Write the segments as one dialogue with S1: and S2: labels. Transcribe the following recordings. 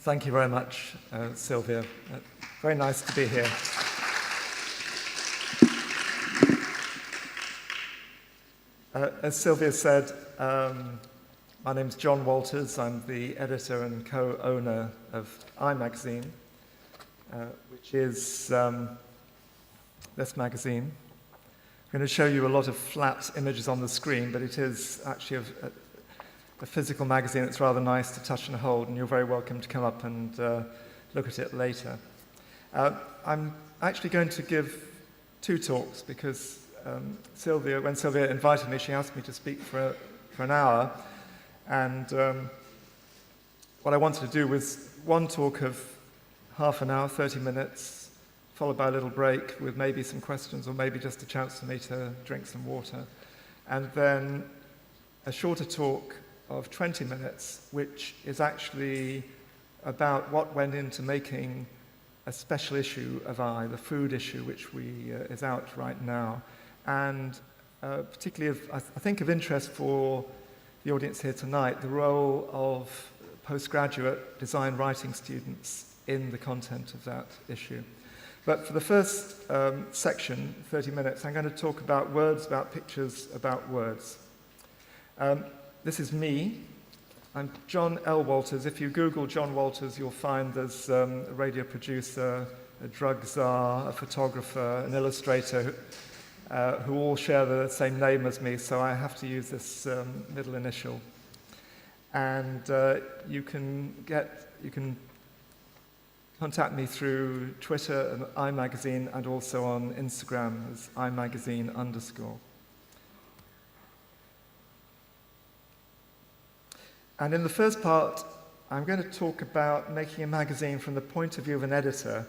S1: Thank you very much, Sylvia. Very nice to be here. As Sylvia said, my name's John Walters. I'm the editor and co-owner of iMagazine, which is this magazine. I'm going to show you a lot of flat images on the screen, but it is actually a physical magazine that's rather nice to touch and hold, and you're very welcome to come up and look at it later. I'm actually going to give two talks because when Sylvia invited me, she asked me to speak for an hour, and what I wanted to do was one talk of half an hour, 30 minutes, followed by a little break with maybe some questions or maybe just a chance for me to drink some water, and then a shorter talk of 20 minutes, which is actually about what went into making a special issue of the food issue, which is out right now, and particularly I think of interest for the audience here tonight, the role of postgraduate design writing students in the content of that issue. But for the first section, 30 minutes, I'm going to talk about words, about pictures, about words. This is me. I'm John L. Walters. If you Google John Walters, you'll find there's a radio producer, a drug czar, a photographer, an illustrator, who all share the same name as me, so I have to use this middle initial. And you can contact me through Twitter and iMagazine, and also on Instagram as iMagazine_. And in the first part, I'm going to talk about making a magazine from the point of view of an editor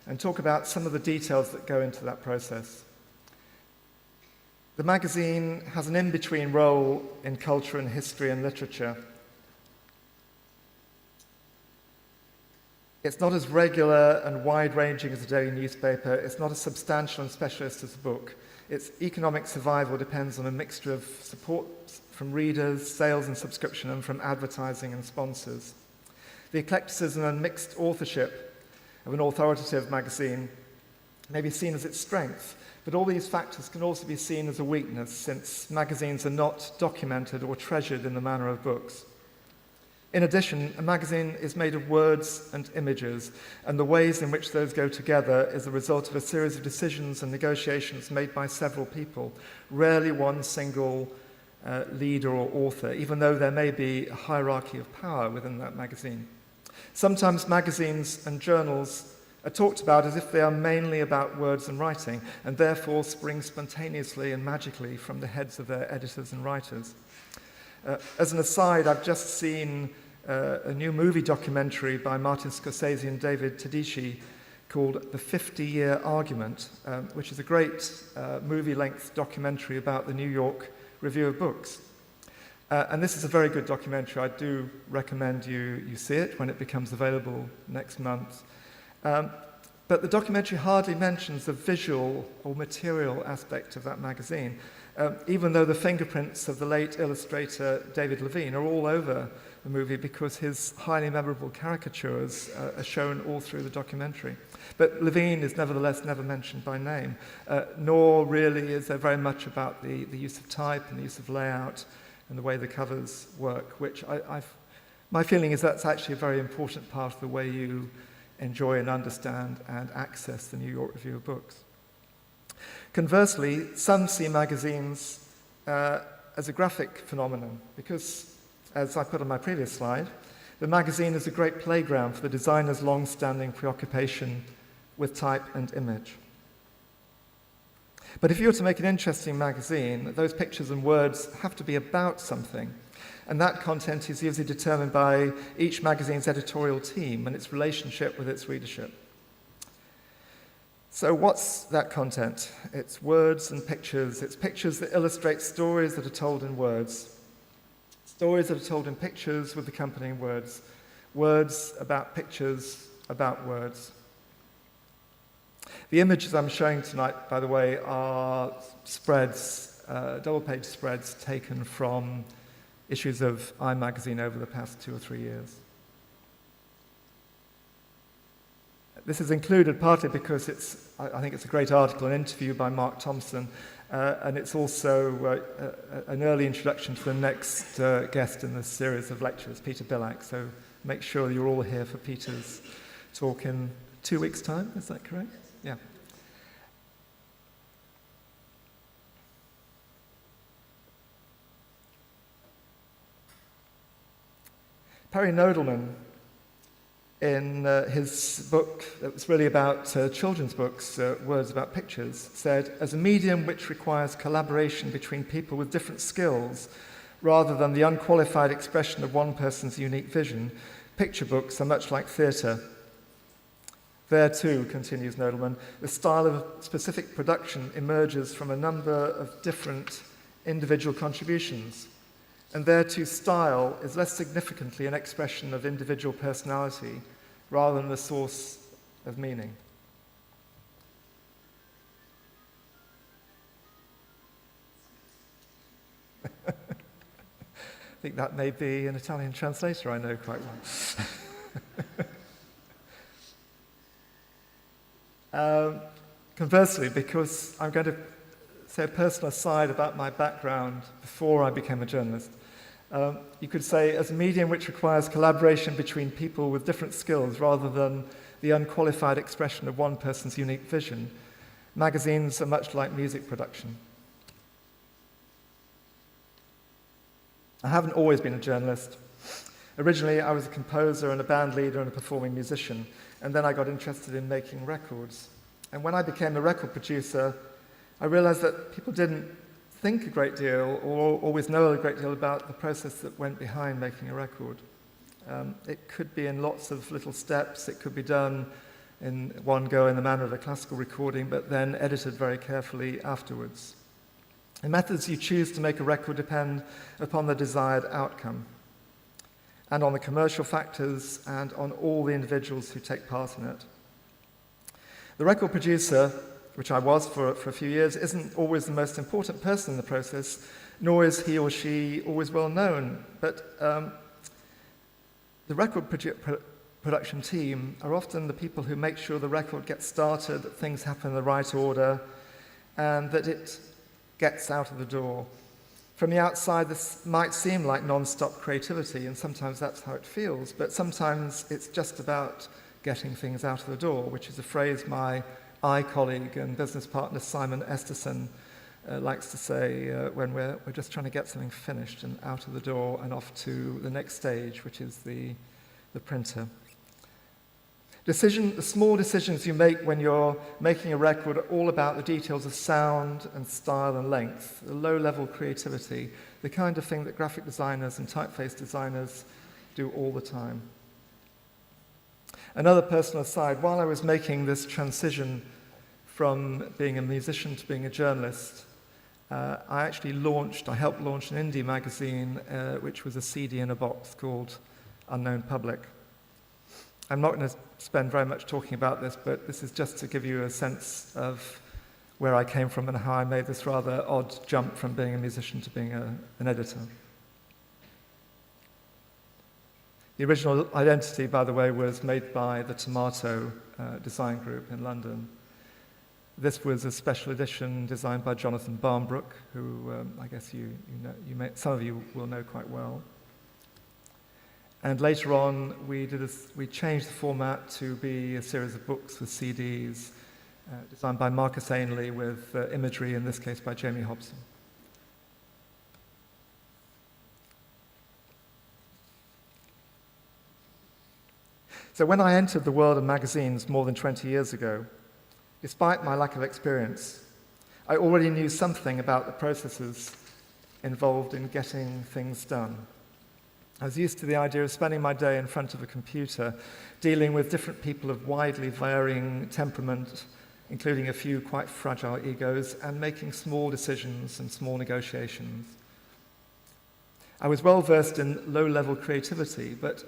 S1: and talk about some of the details that go into that process. The magazine has an in-between role in culture and history and literature. It's not as regular and wide-ranging as a daily newspaper. It's not as substantial and specialist as a book. Its economic survival depends on a mixture of support from readers, sales and subscription, and from advertising and sponsors. The eclecticism and mixed authorship of an authoritative magazine may be seen as its strength, but all these factors can also be seen as a weakness, since magazines are not documented or treasured in the manner of books. In addition, a magazine is made of words and images, and the ways in which those go together is the result of a series of decisions and negotiations made by several people, rarely one single leader or author, even though there may be a hierarchy of power within that magazine. Sometimes magazines and journals are talked about as if they are mainly about words and writing, and therefore spring spontaneously and magically from the heads of their editors and writers. As an aside, I've just seen a new movie documentary by Martin Scorsese and David Tedeschi called The 50-Year Argument, which is a great movie-length documentary about the New York Review of Books. And this is a very good documentary. I do recommend you see it when it becomes available next month. But the documentary hardly mentions the visual or material aspect of that magazine, even though the fingerprints of the late illustrator David Levine are all over the movie because his highly memorable caricatures are shown all through the documentary. But Levine is nevertheless never mentioned by name, nor really is there very much about the use of type and the use of layout and the way the covers work, which my feeling is that's actually a very important part of the way you enjoy and understand and access the New York Review of Books. Conversely, some see magazines as a graphic phenomenon because, as I put on my previous slide, the magazine is a great playground for the designer's long-standing preoccupation with type and image. But if you were to make an interesting magazine, those pictures and words have to be about something, and that content is usually determined by each magazine's editorial team and its relationship with its readership. So what's that content? It's words and pictures. It's pictures that illustrate stories that are told in words. Stories that are told in pictures with accompanying words. Words about pictures about words. The images I'm showing tonight, by the way, are spreads, double-page spreads taken from issues of iMagazine over the past 2 or 3 years. This is included partly because I think it's a great article, an interview by Mark Thompson, and it's also an early introduction to the next guest in this series of lectures, Peter Billack. So make sure you're all here for Peter's talk in 2 weeks' time. Is that correct? Yeah. Perry Nodelman, in his book that was really about children's books, Words About Pictures, said, as a medium which requires collaboration between people with different skills rather than the unqualified expression of one person's unique vision, picture books are much like theatre. There too, continues Nodelman, the style of a specific production emerges from a number of different individual contributions. And there too, style is less significantly an expression of individual personality rather than the source of meaning. I think that may be an Italian translator I know quite well. Conversely, because I'm going to say a personal aside about my background before I became a journalist, you could say, as a medium which requires collaboration between people with different skills rather than the unqualified expression of one person's unique vision, magazines are much like music production. I haven't always been a journalist. Originally, I was a composer and a band leader and a performing musician, and then I got interested in making records. And when I became a record producer, I realized that people didn't think a great deal or always know a great deal about the process that went behind making a record. It could be in lots of little steps. It could be done in one go in the manner of a classical recording, but then edited very carefully afterwards. The methods you choose to make a record depend upon the desired outcome and on the commercial factors and on all the individuals who take part in it. The record producer, which I was for a few years, isn't always the most important person in the process, nor is he or she always well known. But the record production team are often the people who make sure the record gets started, that things happen in the right order, and that it gets out of the door. From the outside, this might seem like non-stop creativity, and sometimes that's how it feels, but sometimes it's just about getting things out of the door, which is a phrase my colleague and business partner Simon Esterson likes to say when we're just trying to get something finished and out of the door and off to the next stage, which is the printer. The small decisions you make when you're making a record are all about the details of sound and style and length, the low-level creativity, the kind of thing that graphic designers and typeface designers do all the time. Another personal aside, while I was making this transition from being a musician to being a journalist, I helped launch an indie magazine, which was a CD in a box called Unknown Public. I'm not going to spend very much talking about this, but this is just to give you a sense of where I came from and how I made this rather odd jump from being a musician to being an editor. The original identity, by the way, was made by the Tomato design group in London. This was a special edition designed by Jonathan Barnbrook, who I guess some of you will know quite well. And later on, we changed the format to be a series of books with CDs, designed by Marcus Ainley with imagery, in this case by Jamie Hobson. So when I entered the world of magazines more than 20 years ago, despite my lack of experience, I already knew something about the processes involved in getting things done. I was used to the idea of spending my day in front of a computer, dealing with different people of widely varying temperament, including a few quite fragile egos, and making small decisions and small negotiations. I was well versed in low-level creativity, but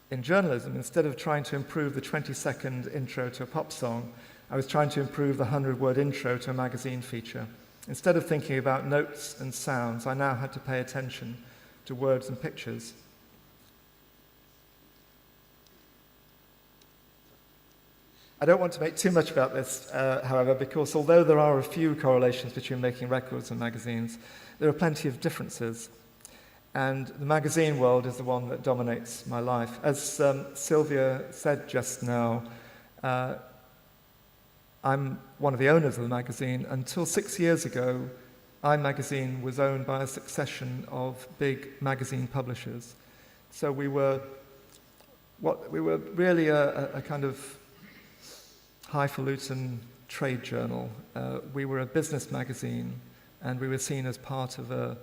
S1: in journalism, instead of trying to improve the 20-second intro to a pop song, I was trying to improve the 100-word intro to a magazine feature. Instead of thinking about notes and sounds, I now had to pay attention to words and pictures. I don't want to make too much about this, however, because although there are a few correlations between making records and magazines, there are plenty of differences. And the magazine world is the one that dominates my life. As Sylvia said just now, I'm one of the owners of the magazine. Until 6 years ago, iMagazine was owned by a succession of big magazine publishers. So we were really a kind of highfalutin trade journal. We were a business magazine, and we were seen as part of a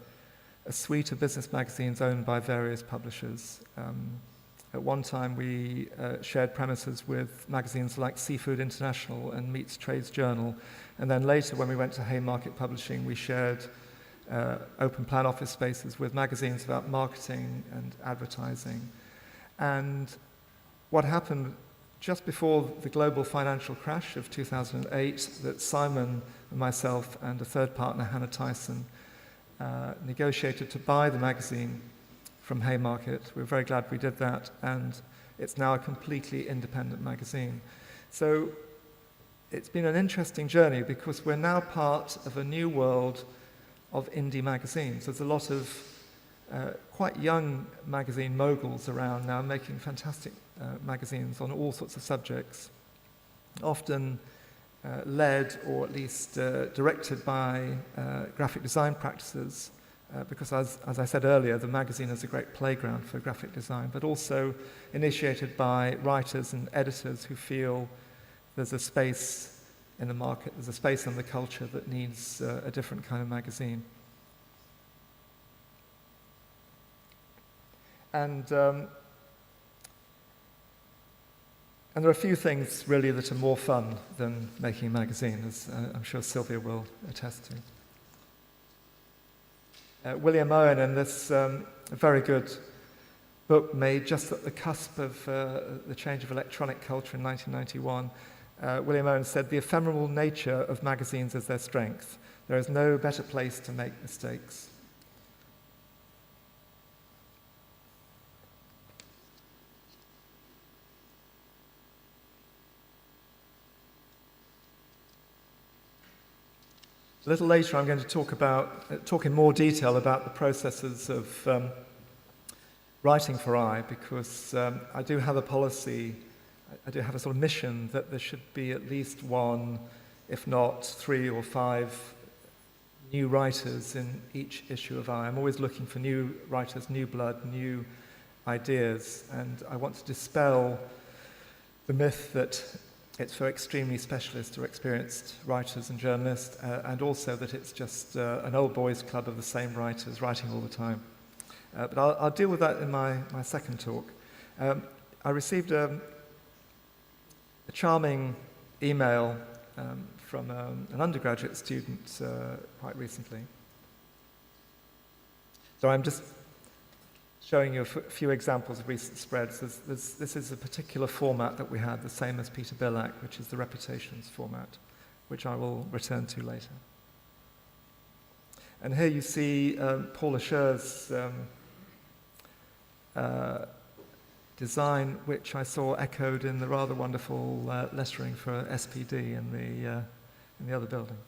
S1: suite of business magazines owned by various publishers. At one time, we shared premises with magazines like Seafood International and Meats Trades Journal. And then later, when we went to Haymarket Publishing, we shared open plan office spaces with magazines about marketing and advertising. And what happened just before the global financial crash of 2008, that Simon and myself and a third partner, Hannah Tyson, negotiated to buy the magazine from Haymarket. We're very glad we did that, and it's now a completely independent magazine. So it's been an interesting journey because we're now part of a new world of indie magazines. There's a lot of quite young magazine moguls around now making fantastic magazines on all sorts of subjects, often led or at least directed by graphic design practices, because as I said earlier, the magazine is a great playground for graphic design, but also initiated by writers and editors who feel there's a space in the market, there's a space in the culture that needs a different kind of magazine. And there are a few things really that are more fun than making a magazine, as I'm sure Sylvia will attest to. William Owen, in this very good book made just at the cusp of the change of electronic culture in 1991, William Owen said, "The ephemeral nature of magazines is their strength. There is no better place to make mistakes." A little later, I'm going to talk in more detail about the processes of writing for I, because I do have a policy, I do have a sort of mission that there should be at least one, if not 3 or 5 new writers in each issue of I. I'm always looking for new writers, new blood, new ideas, and I want to dispel the myth that it's for extremely specialist or experienced writers and journalists, and also that it's just an old boys club of the same writers writing all the time. But I'll deal with that in my second talk. I received a charming email from an undergraduate student quite recently. So I'm just showing you a few examples of recent spreads. This is a particular format that we had, the same as Peter Billack, which is the Reputations format, which I will return to later. And here you see Paula Scher's design, which I saw echoed in the rather wonderful lettering for SPD in the other building.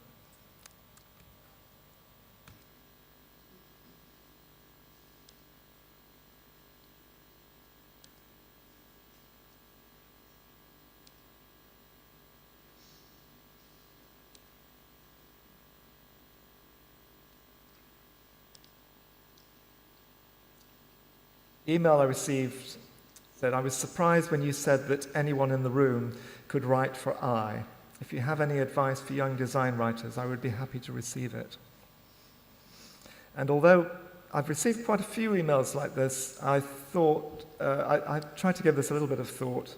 S1: The email I received said, "I was surprised when you said that anyone in the room could write for I. If you have any advice for young design writers, I would be happy to receive it." And although I've received quite a few emails like this, I thought, I tried to give this a little bit of thought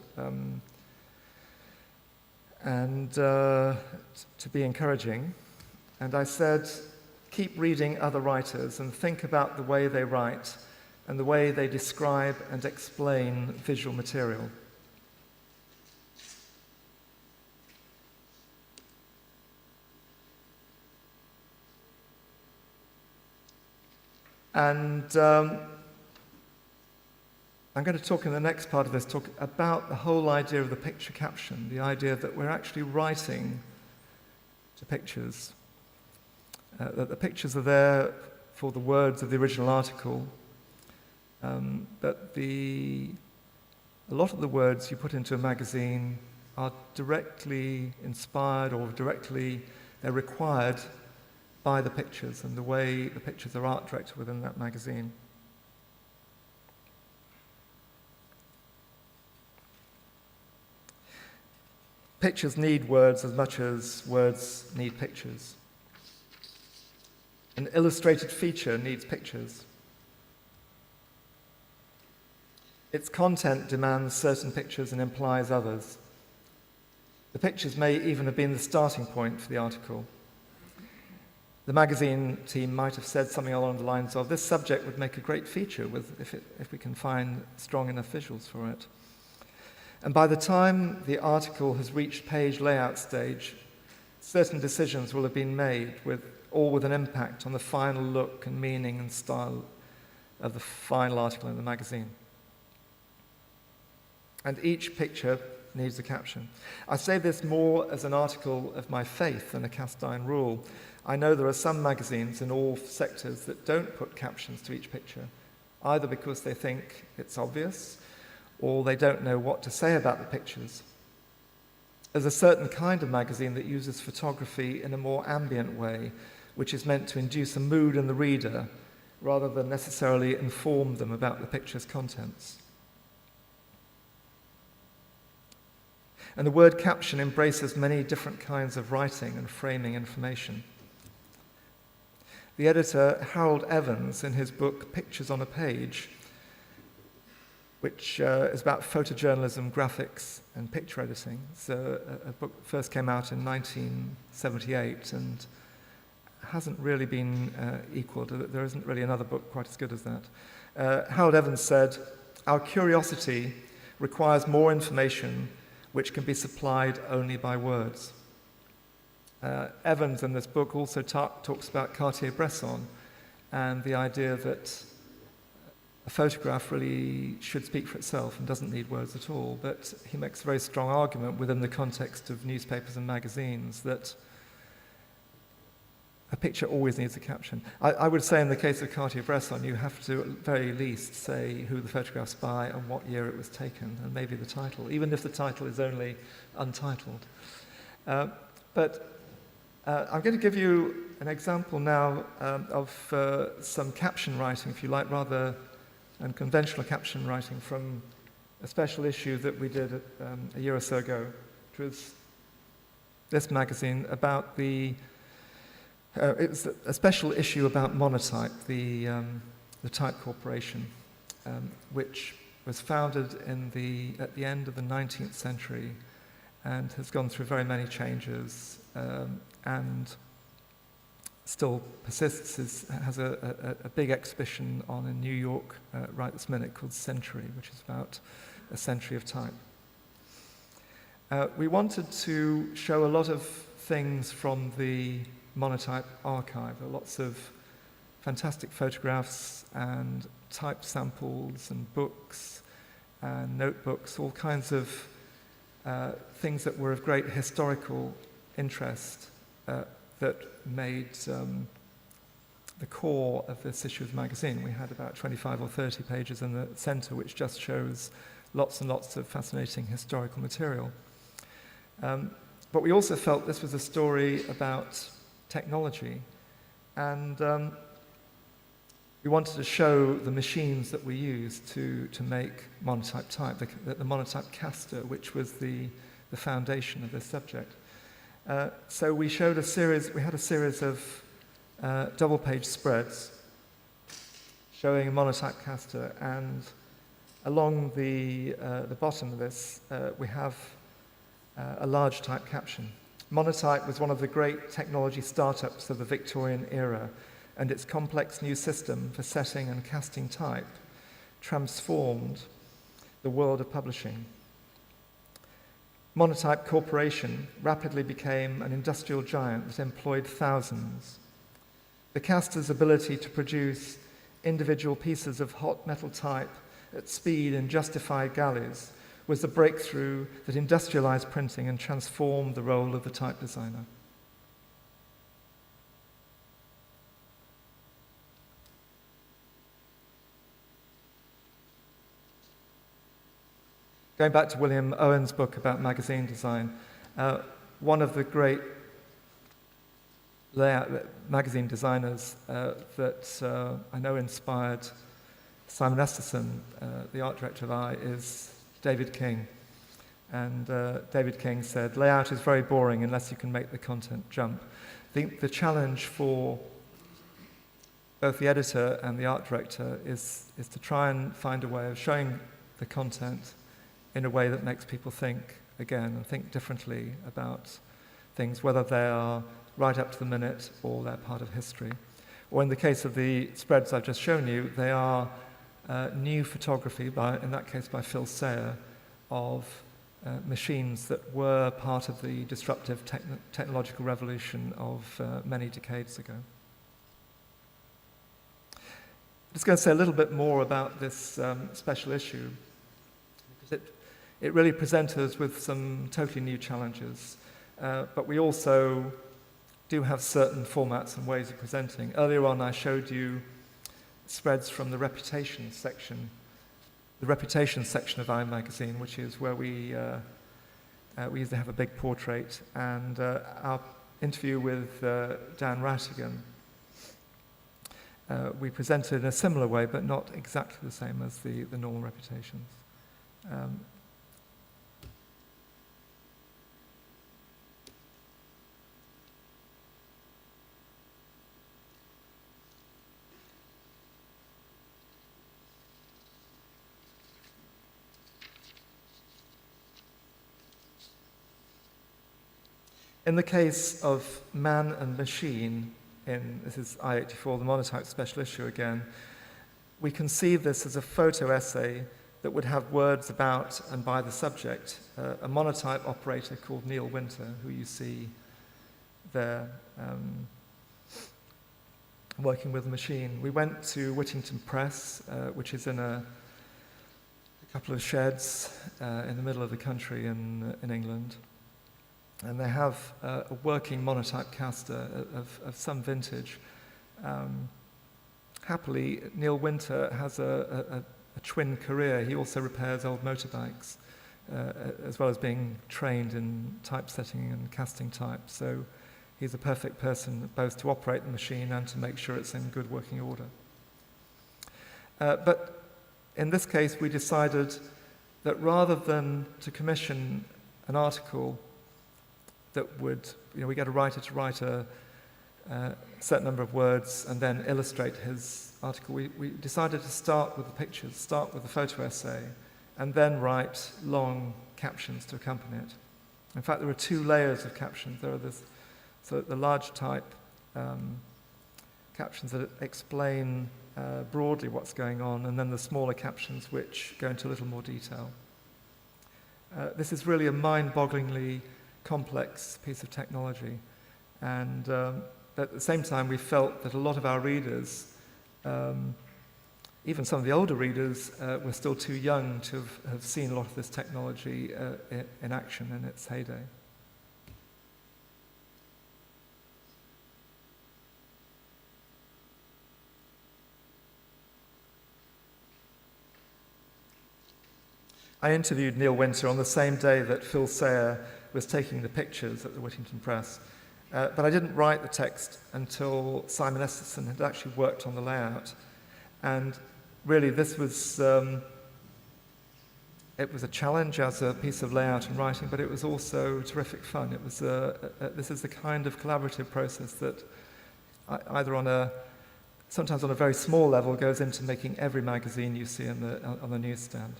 S1: and to be encouraging. And I said, keep reading other writers and think about the way they write and the way they describe and explain visual material. And I'm going to talk in the next part of this, talk about the whole idea of the picture caption, the idea that we're actually writing to pictures, that the pictures are there for the words of the original article, but a lot of the words you put into a magazine are directly inspired or they're required by the pictures and the way the pictures are art directed within that magazine. Pictures need words as much as words need pictures. An illustrated feature needs pictures. Its content demands certain pictures and implies others. The pictures may even have been the starting point for the article. The magazine team might have said something along the lines of, this subject would make a great feature if we can find strong enough visuals for it. And by the time the article has reached page layout stage, certain decisions will have been made all with an impact on the final look and meaning and style of the final article in the magazine. And each picture needs a caption. I say this more as an article of my faith than a cast iron rule. I know there are some magazines in all sectors that don't put captions to each picture, either because they think it's obvious or they don't know what to say about the pictures. There's a certain kind of magazine that uses photography in a more ambient way, which is meant to induce a mood in the reader rather than necessarily inform them about the picture's contents. And the word caption embraces many different kinds of writing and framing information. The editor, Harold Evans, in his book Pictures on a Page, which is about photojournalism, graphics, and picture editing. So a book that first came out in 1978 and hasn't really been equaled. There isn't really another book quite as good as that. Harold Evans said, "Our curiosity requires more information which can be supplied only by words." Evans in this book also talks about Cartier-Bresson and the idea that a photograph really should speak for itself and doesn't need words at all, but he makes a very strong argument within the context of newspapers and magazines that a picture always needs a caption. I would say in the case of Cartier-Bresson, you have to at the very least say who the photograph's by and what year it was taken, and maybe the title, even if the title is only untitled. But I'm going to give you an example now of some caption writing, if you like, rather unconventional caption writing from a special issue that we did a year or so ago, which was this magazine about it was a special issue about Monotype, the type corporation, which was founded at the end of the 19th century and has gone through very many changes and still persists, has a big exhibition on in New York right this minute called Century, which is about a century of type. We wanted to show a lot of things from the Monotype archive. There are lots of fantastic photographs and type samples and books and notebooks, all kinds of things that were of great historical interest that made the core of this issue of the magazine. We had about 25 or 30 pages in the center, which just shows lots and lots of fascinating historical material. But we also felt this was a story about technology, and we wanted to show the machines that we used to make Monotype type, the Monotype caster, which was the foundation of this subject. So we had a series of double-page spreads showing a Monotype caster, and along the bottom of this we have a large type caption. Monotype was one of the great technology startups of the Victorian era, and its complex new system for setting and casting type transformed the world of publishing. Monotype Corporation rapidly became an industrial giant that employed thousands. The caster's ability to produce individual pieces of hot metal type at speed in justified galleys was the breakthrough that industrialized printing and transformed the role of the type designer. Going back to William Owen's book about magazine design, one of the great magazine designers that I know inspired Simon Esterson, the art director of I, is David King. And David King said, layout is very boring unless you can make the content jump. I think the challenge for both the editor and the art director is to try and find a way of showing the content in a way that makes people think again and think differently about things, whether they are right up to the minute or they're part of history. Or in the case of the spreads I've just shown you, they are new photography, in that case by Phil Sayer, of machines that were part of the disruptive technological revolution of many decades ago. I'm just going to say a little bit more about this special issue, because it really presents us with some totally new challenges, but we also do have certain formats and ways of presenting. Earlier on I showed you spreads from the reputation section of I magazine, which is where we usually have a big portrait, and our interview with Dan Rattigan, we presented in a similar way, but not exactly the same as the normal reputations. In the case of Man and Machine, this is I-84, the monotype special issue again, we conceive this as a photo essay that would have words about and by the subject, a monotype operator called Neil Winter, who you see there working with the machine. We went to Whittington Press, which is in a couple of sheds in the middle of the country in England. And they have a working monotype caster of some vintage. Happily, Neil Winter has a twin career. He also repairs old motorbikes, as well as being trained in typesetting and casting type. So he's a perfect person both to operate the machine and to make sure it's in good working order. But in this case, we decided that rather than to commission an article that would, we get a writer to write a certain number of words and then illustrate his article, we decided to start with the pictures, start with the photo essay, and then write long captions to accompany it. In fact, there are two layers of captions. There are the large type captions that explain broadly what's going on, and then the smaller captions which go into a little more detail. This is really a mind-bogglingly complex piece of technology, and at the same time we felt that a lot of our readers, even some of the older readers, were still too young to have seen a lot of this technology in action in its heyday. I interviewed Neil Winter on the same day that Phil Sayer was taking the pictures at the Whittington Press. But I didn't write the text until Simon Esterson had actually worked on the layout. And really this was, it was a challenge as a piece of layout and writing, but it was also terrific fun. It was this is the kind of collaborative process that either sometimes on a very small level goes into making every magazine you see on the newsstand.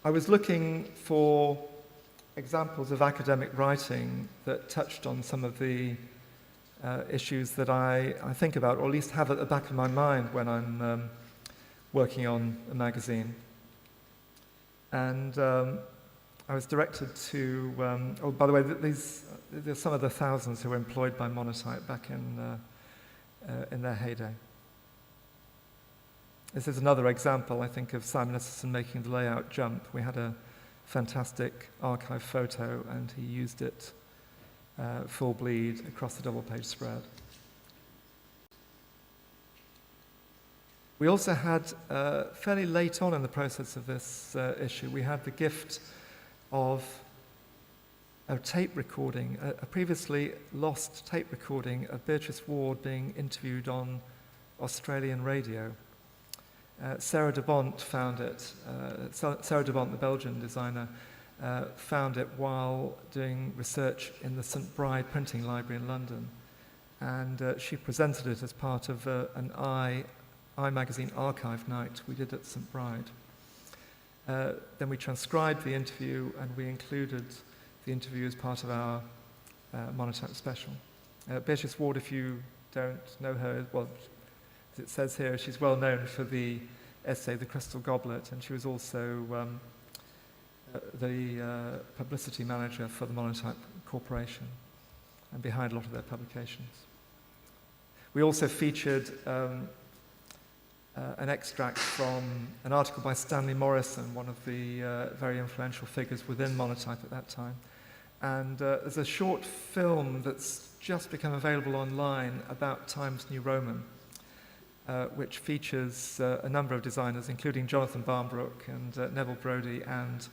S1: I was looking for examples of academic writing that touched on some of the issues that I think about, or at least have at the back of my mind when I'm working on a magazine. And I was directed to, oh, by the way, there's some of the thousands who were employed by Monotype back in their heyday. This is another example, I think, of Simon Esterson making the layout jump. We had a fantastic archive photo, and he used it full bleed across the double-page spread. We also had, fairly late on in the process of this issue, we had the gift of a tape recording, a previously lost tape recording of Beatrice Ward being interviewed on Australian radio. Sarah de Bont found it. Sarah de Bont, the Belgian designer, found it while doing research in the St Bride Printing Library in London. And she presented it as part of an I magazine archive night we did at St Bride. Then we transcribed the interview, and we included the interview as part of our Monotype special. Beatrice Ward, if you don't know her, well, as it says here, she's well known for the essay The Crystal Goblet, and she was also the publicity manager for the Monotype Corporation and behind a lot of their publications. We also featured an extract from an article by Stanley Morrison, one of the very influential figures within Monotype at that time. And there's a short film that's just become available online about Times New Roman, which features a number of designers, including Jonathan Barnbrook and Neville Brody and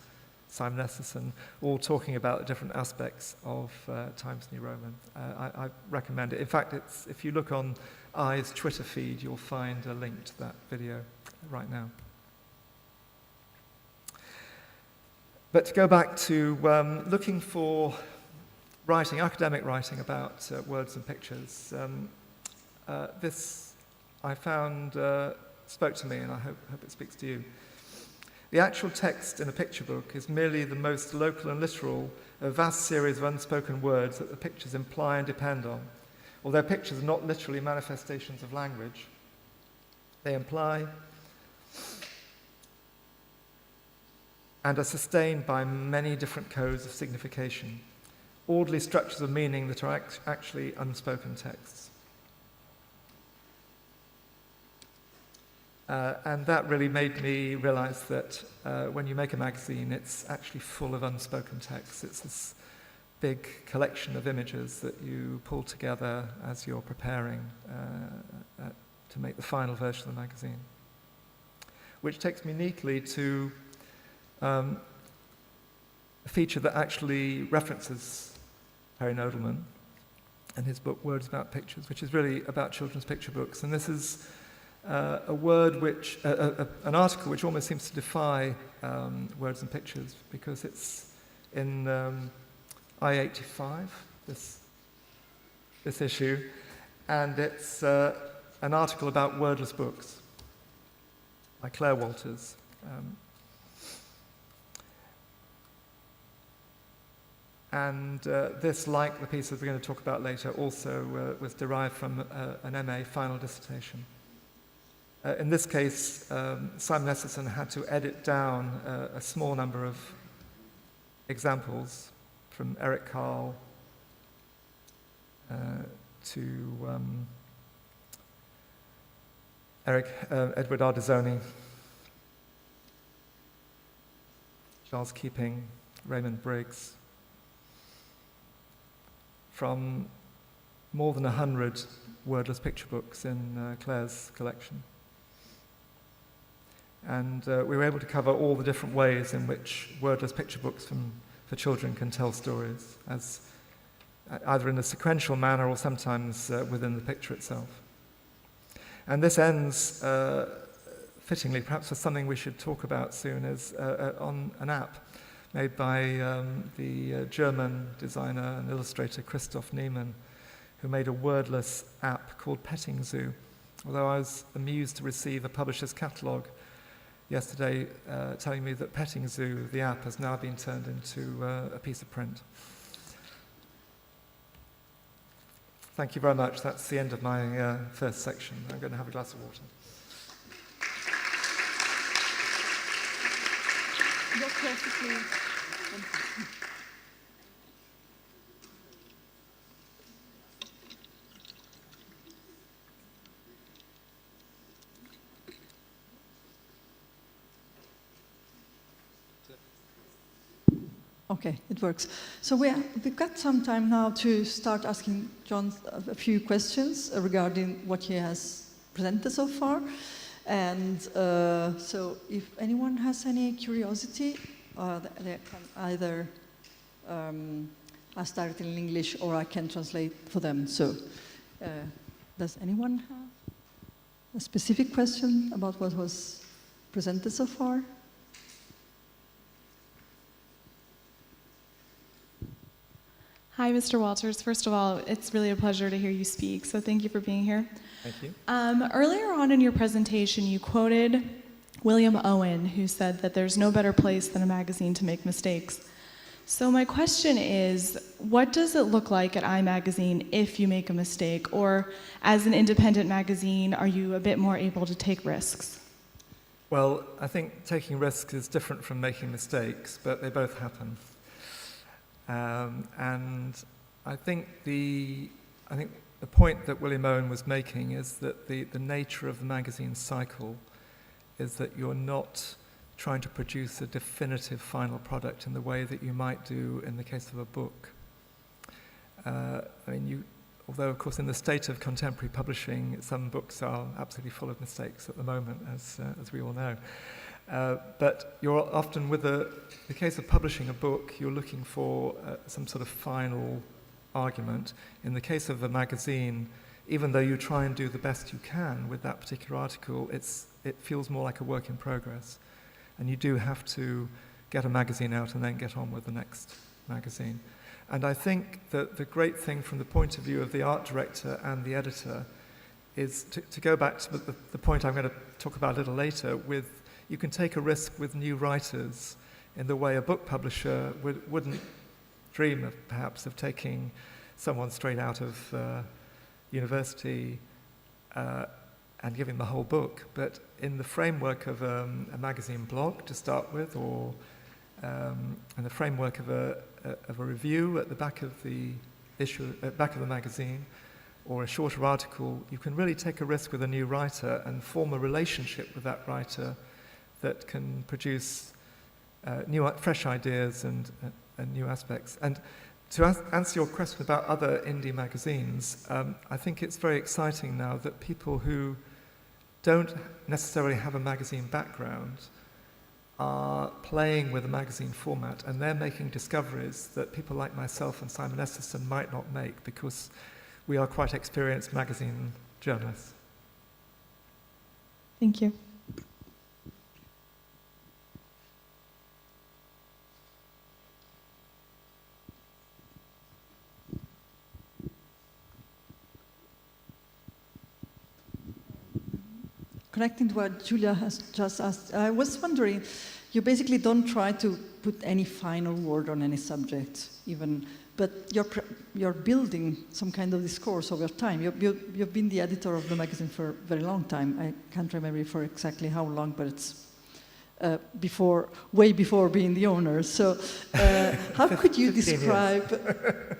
S1: Simon Esterson, all talking about the different aspects of Times New Roman. I recommend it. In fact, if you look on I's Twitter feed, you'll find a link to that video right now. But to go back to looking for writing, academic writing about words and pictures, this I found spoke to me, and I hope it speaks to you. The actual text in a picture book is merely the most local and literal of a vast series of unspoken words that the pictures imply and depend on. Although pictures are not literally manifestations of language, they imply and are sustained by many different codes of signification, orderly structures of meaning that are actually unspoken texts. And that really made me realize that when you make a magazine, it's actually full of unspoken texts. It's this big collection of images that you pull together as you're preparing to make the final version of the magazine. Which takes me neatly to a feature that actually references Harry Nodelman and his book Words About Pictures, which is really about children's picture books. And this is a word which, an article which almost seems to defy words and pictures, because it's in I-85, this issue, and it's an article about wordless books by Claire Walters. And this, like the pieces we're going to talk about later, also was derived from an MA final dissertation. In this case, Simon Esterson had to edit down a small number of examples from Eric Carle to Edward Ardizoni, Charles Keeping, Raymond Briggs, from more than 100 wordless picture books in Claire's collection. And we were able to cover all the different ways in which wordless picture books for children can tell stories, as either in a sequential manner or sometimes within the picture itself. And this ends, fittingly, perhaps for something we should talk about soon, is on an app made by the German designer and illustrator Christoph Niemann, who made a wordless app called Petting Zoo. Although I was amused to receive a publisher's catalogue yesterday telling me that Petting Zoo, the app, has now been turned into a piece of print. Thank you very much. That's the end of my first section. I'm going to have a glass of water.
S2: You're perfectly Okay, it works. So we've got some time now to start asking John a few questions regarding what he has presented so far. And so if anyone has any curiosity, they can either ask directly in English or I can translate for them. So does anyone have a specific question about what was presented so far?
S3: Hi, Mr. Walters. First of all, it's really a pleasure to hear you speak, so thank you for being here.
S1: Thank you.
S3: Earlier on in your presentation, you quoted William Owen, who said that there's no better place than a magazine to make mistakes. So my question is, what does it look like at iMagazine if you make a mistake? Or as an independent magazine, are you a bit more able to take risks?
S1: Well, I think taking risks is different from making mistakes, but they both happen. And I think the point that William Owen was making is that the nature of the magazine cycle is that you're not trying to produce a definitive final product in the way that you might do in the case of a book. Although of course in the state of contemporary publishing, some books are absolutely full of mistakes at the moment, as we all know. But you're often, with the case of publishing a book, you're looking for some sort of final argument. In the case of a magazine, even though you try and do the best you can with that particular article, it feels more like a work in progress. And you do have to get a magazine out and then get on with the next magazine. And I think that the great thing from the point of view of the art director and the editor is to go back to the point I'm going to talk about a little later with you can take a risk with new writers in the way a book publisher wouldn't dream of, perhaps, of taking someone straight out of university and giving the whole book. But in the framework of a magazine blog to start with, or in the framework of a review at the back of the issue, at the back of the magazine, or a shorter article, you can really take a risk with a new writer and form a relationship with that writer that can produce fresh ideas and new aspects. And to answer your question about other indie magazines, I think it's very exciting now that people who don't necessarily have a magazine background are playing with a magazine format, and they're making discoveries that people like myself and Simon Esterson might not make because we are quite experienced magazine journalists.
S3: Thank you.
S2: Connecting to what Julia has just asked, I was wondering, you basically don't try to put any final word on any subject, but you're building some kind of discourse over time. You've been the editor of the magazine for a very long time. I can't remember for exactly how long, but it's way before being the owner. So how could you describe the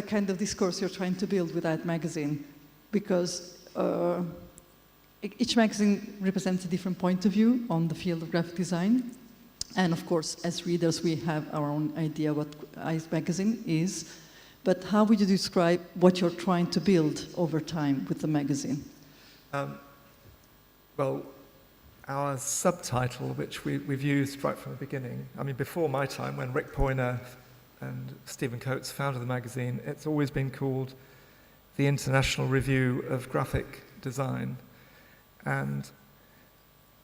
S2: kind of discourse you're trying to build with that magazine? Because each magazine represents a different point of view on the field of graphic design. And of course, as readers, we have our own idea what iMagazine is. But how would you describe what you're trying to build over time with the magazine?
S1: Well, our subtitle, which we've used right from the beginning, I mean, before my time, when Rick Poyner and Stephen Coates founded the magazine, it's always been called the International Review of Graphic Design. And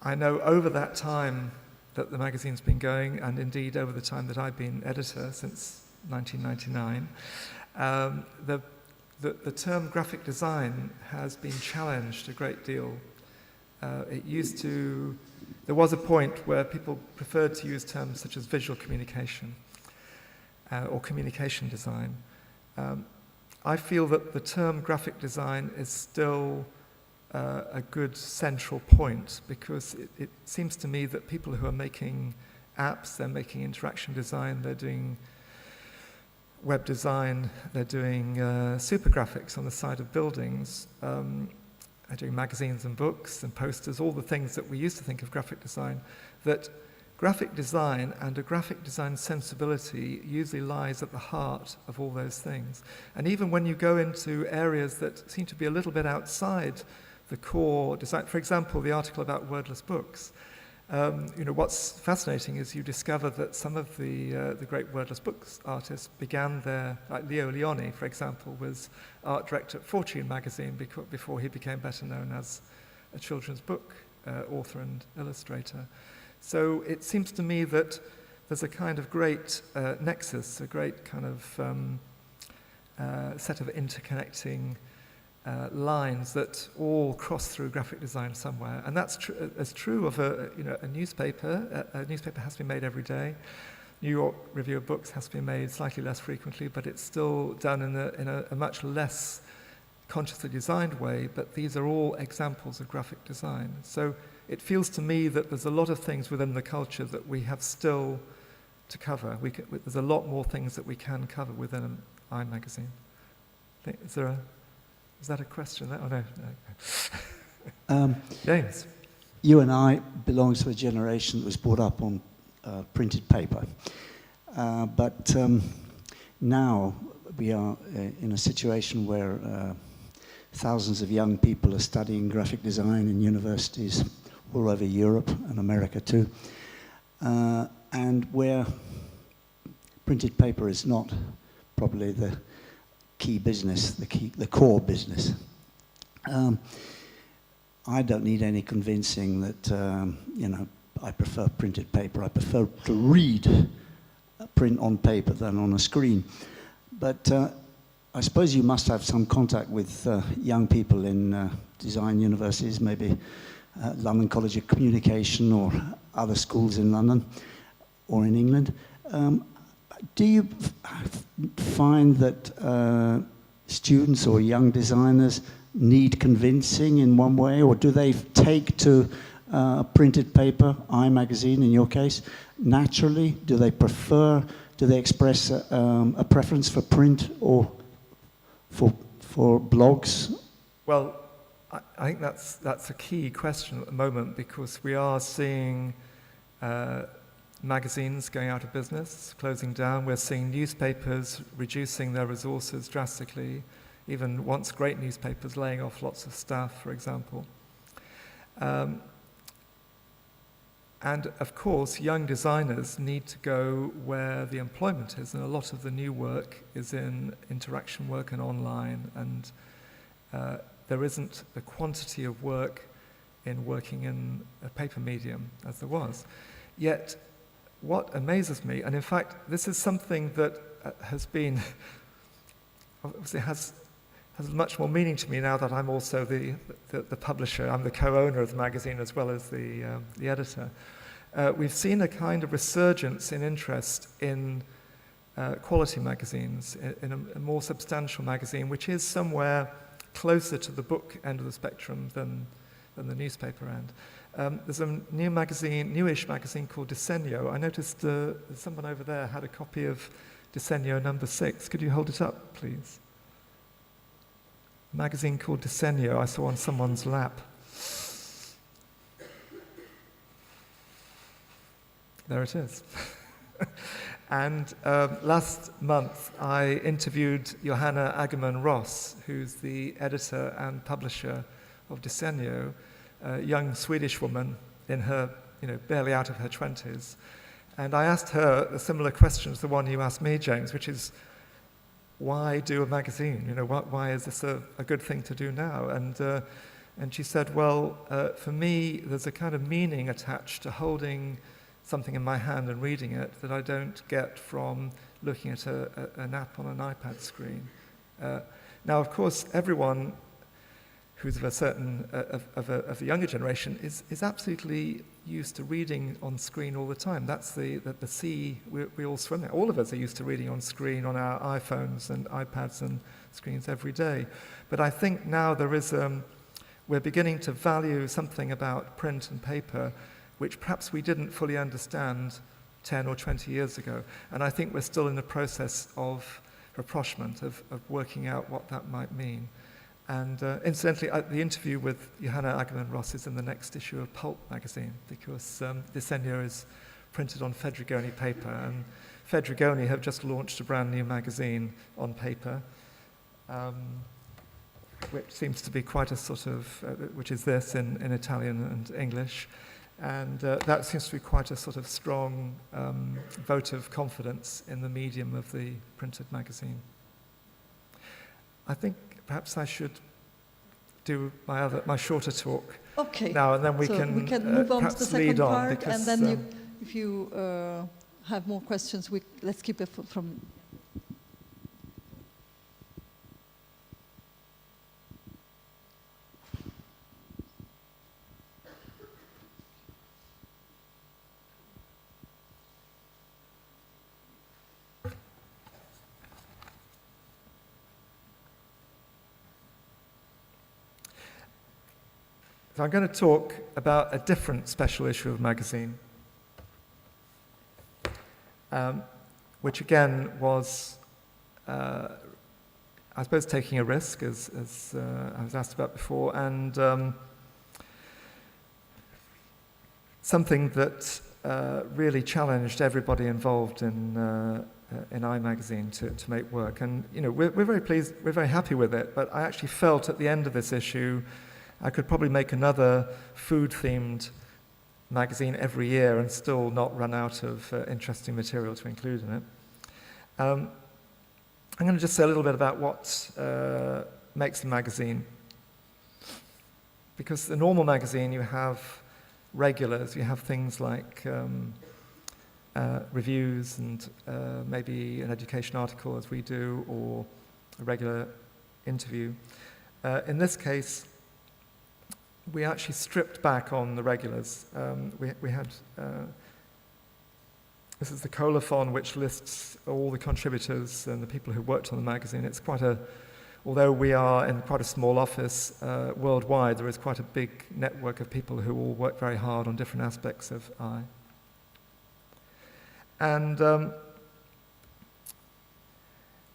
S1: I know over that time that the magazine's been going, and indeed over the time that I've been editor since 1999, the term graphic design has been challenged a great deal. There was a point where people preferred to use terms such as visual communication or communication design. I feel that the term graphic design is still a good central point, because it seems to me that people who are making apps, they're making interaction design, they're doing web design, they're doing super graphics on the side of buildings, they're doing magazines and books and posters, all the things that we used to think of graphic design, that graphic design and a graphic design sensibility usually lies at the heart of all those things. And even when you go into areas that seem to be a little bit outside the core design, for example, the article about wordless books, what's fascinating is you discover that some of the great wordless books artists began there, like Leo Leoni, for example, was art director at Fortune magazine before he became better known as a children's book author and illustrator. So it seems to me that there's a kind of great nexus, a great kind of set of interconnecting lines that all cross through graphic design somewhere. And that's as true of a newspaper. A newspaper has to be made every day. New York Review of Books has to be made slightly less frequently, but it's still done in a much less consciously designed way, but these are all examples of graphic design. So it feels to me that there's a lot of things within the culture that we have still to cover. There's a lot more things that we can cover within an I magazine. Is that a question? Oh, no. James.
S4: You and I belong to a generation that was brought up on printed paper. But now we are in a situation where thousands of young people are studying graphic design in universities all over Europe and America too, and where printed paper is not probably the key business, the core business. I don't need any convincing that I prefer printed paper. I prefer to read print on paper than on a screen. But I suppose you must have some contact with young people in design universities, maybe London College of Communication or other schools in London or in England. Do you find that students or young designers need convincing in one way, or do they take to printed paper, I magazine in your case, naturally? Do they express a preference for print or for blogs?
S1: Well, I think that's a key question at the moment, because we are seeing magazines going out of business, closing down. We're seeing newspapers reducing their resources drastically, even once great newspapers laying off lots of staff, for example. And of course, young designers need to go where the employment is, and a lot of the new work is in interaction work and online, and there isn't the quantity of work in working in a paper medium as there was. Yet, what amazes me, and in fact, this is something that has been, obviously has much more meaning to me now that I'm also the publisher. I'm the co-owner of the magazine as well as the editor. We've seen a kind of resurgence in interest in quality magazines, in a more substantial magazine, which is somewhere closer to the book end of the spectrum than the newspaper end. There's a newish magazine called Diseño. I noticed someone over there had a copy of Diseño number 6. Could you hold it up, please? A magazine called Diseño I saw on someone's lap. There it is. And last month I interviewed Johanna Agerman-Ross, who's the editor and publisher of Diseño, a young Swedish woman in her, barely out of her 20s. And I asked her a similar question as the one you asked me, James, which is, why do a magazine? Why is this a good thing to do now? And she said, well, for me, there's a kind of meaning attached to holding something in my hand and reading it that I don't get from looking at an app on an iPad screen. Now, of course, everyone who's of a certain of the younger generation is absolutely used to reading on screen all the time. That's the sea we all swim in. All of us are used to reading on screen on our iPhones and iPads and screens every day. But I think now we're beginning to value something about print and paper which perhaps we didn't fully understand 10 or 20 years ago. And I think we're still in the process of rapprochement, of working out what that might mean. And incidentally, the interview with Johanna Agerman-Ross is in the next issue of Pulp magazine, because Disegno is printed on Fedrigoni paper, and Fedrigoni have just launched a brand new magazine on paper, which seems to be quite a sort of, which is this in Italian and English. And that seems to be quite a sort of strong vote of confidence in the medium of the printed magazine. I think perhaps I should do my shorter talk now, and then we can
S2: move on to the second part,
S1: because,
S2: and then if you have more questions, let's keep it from.
S1: So I'm going to talk about a different special issue of magazine, which again was, I suppose, taking a risk, as I was asked about before, and something that really challenged everybody involved in iMagazine to make work. And we're very pleased, we're very happy with it. But I actually felt at the end of this issue, I could probably make another food-themed magazine every year and still not run out of interesting material to include in it. I'm going to just say a little bit about what makes a magazine. Because the normal magazine, you have regulars, you have things like reviews and maybe an education article, as we do, or a regular interview. In this case, we actually stripped back on the regulars. We had, this is the colophon, which lists all the contributors and the people who worked on the magazine. It's quite although we are in quite a small office worldwide, there is quite a big network of people who all work very hard on different aspects of I. And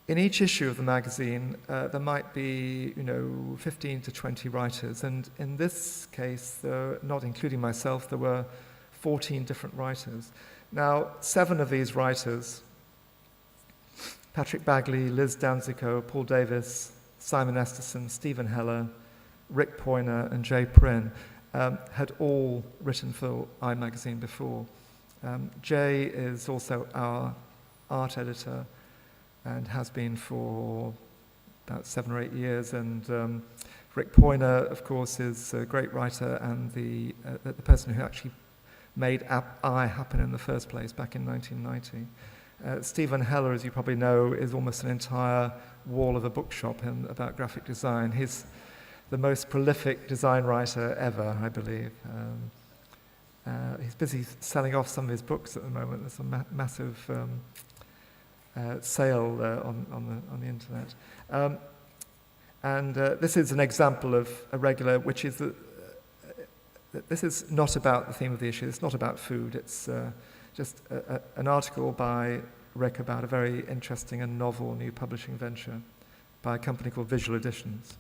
S1: in each issue of the magazine, there might be, 15 to 20 writers. And in this case, not including myself, there were 14 different writers. Now, 7 of these writers, Patrick Bagley, Liz Danzico, Paul Davis, Simon Esterson, Stephen Heller, Rick Poyner, and Jay Prynne, had all written for iMagazine before. Jay is also our art editor, and has been for about 7 or 8 years. And Rick Poyner, of course, is a great writer and the person who actually made I happen in the first place back in 1990. Stephen Heller, as you probably know, is almost an entire wall of a bookshop about graphic design. He's the most prolific design writer ever, I believe. He's busy selling off some of his books at the moment. There's a massive sale on the internet. And this is an example of a regular, which is this is not about the theme of the issue. It's not about food. It's just an article by Rick about a very interesting and novel new publishing venture by a company called Visual Editions.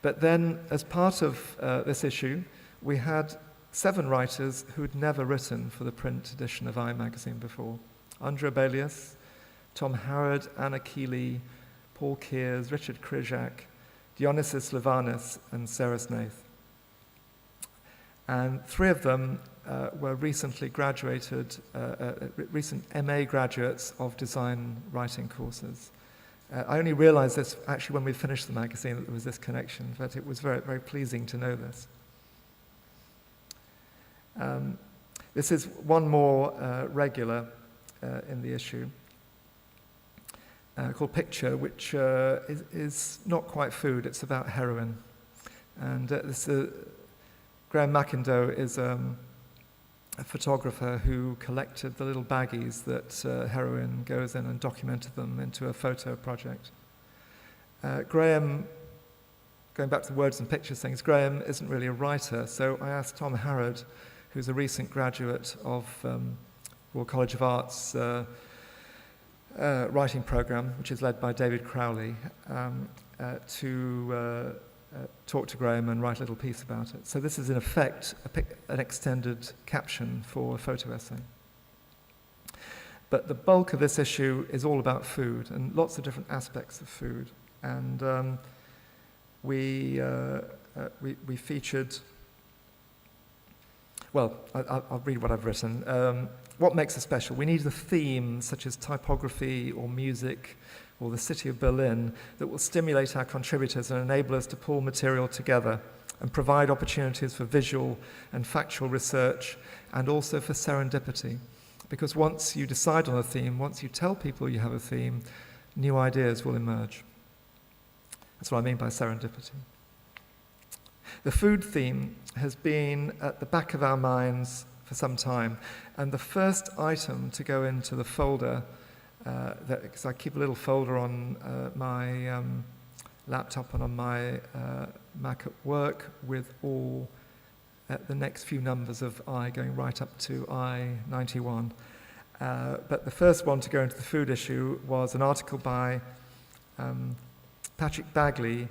S1: But then, as part of this issue, we had 7 writers who'd never written for the print edition of iMagazine before. Andrea Belius, Tom Harrod, Anna Keeley, Paul Kears, Richard Kryzak, Dionysus Livanis, and Sarah Snaith. And 3 of them were recently graduated, recent MA graduates of design writing courses. I only realized this actually when we finished the magazine, that there was this connection, but it was very, very pleasing to know this. This is one more regular in the issue called Picture, which is not quite food, it's about heroin. And Graham McIndoe is a photographer who collected the little baggies that heroin goes in and documented them into a photo project. Graham, going back to the words and pictures things, Graham isn't really a writer, so I asked Tom Harrod, who's a recent graduate of Royal College of Art's writing program, which is led by David Crowley, to talk to Graham and write a little piece about it. So this is in effect an extended caption for a photo essay. But the bulk of this issue is all about food and lots of different aspects of food. And we featured, well, I'll read what I've written. What makes it special? We need a theme such as typography or music or the city of Berlin that will stimulate our contributors and enable us to pull material together and provide opportunities for visual and factual research and also for serendipity. Because once you decide on a theme, once you tell people you have a theme, new ideas will emerge. That's what I mean by serendipity. The food theme has been at the back of our minds for some time, and the first item to go into the folder, because I keep a little folder on my laptop and on my Mac at work with all the next few numbers of I going right up to I-91. But the first one to go into the food issue was an article by Patrick Bagley,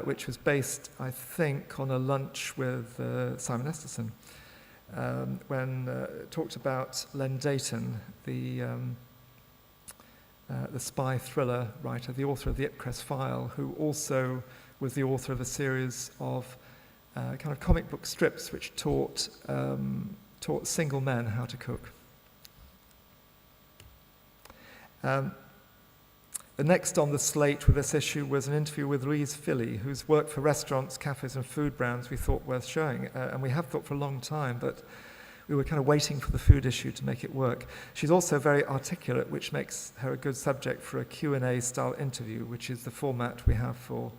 S1: which was based, I think, on a lunch with Simon Esterson, when talked about Len Deighton, the spy thriller writer, the author of the Ipcress File, who also was the author of a series of kind of comic book strips which taught single men how to cook. The next on the slate with this issue was an interview with Louise Philly, whose work for restaurants, cafes and food brands we thought worth showing. And we have thought for a long time, but we were kind of waiting for the food issue to make it work. She's also very articulate, which makes her a good subject for a Q&A style interview, which is the format we have for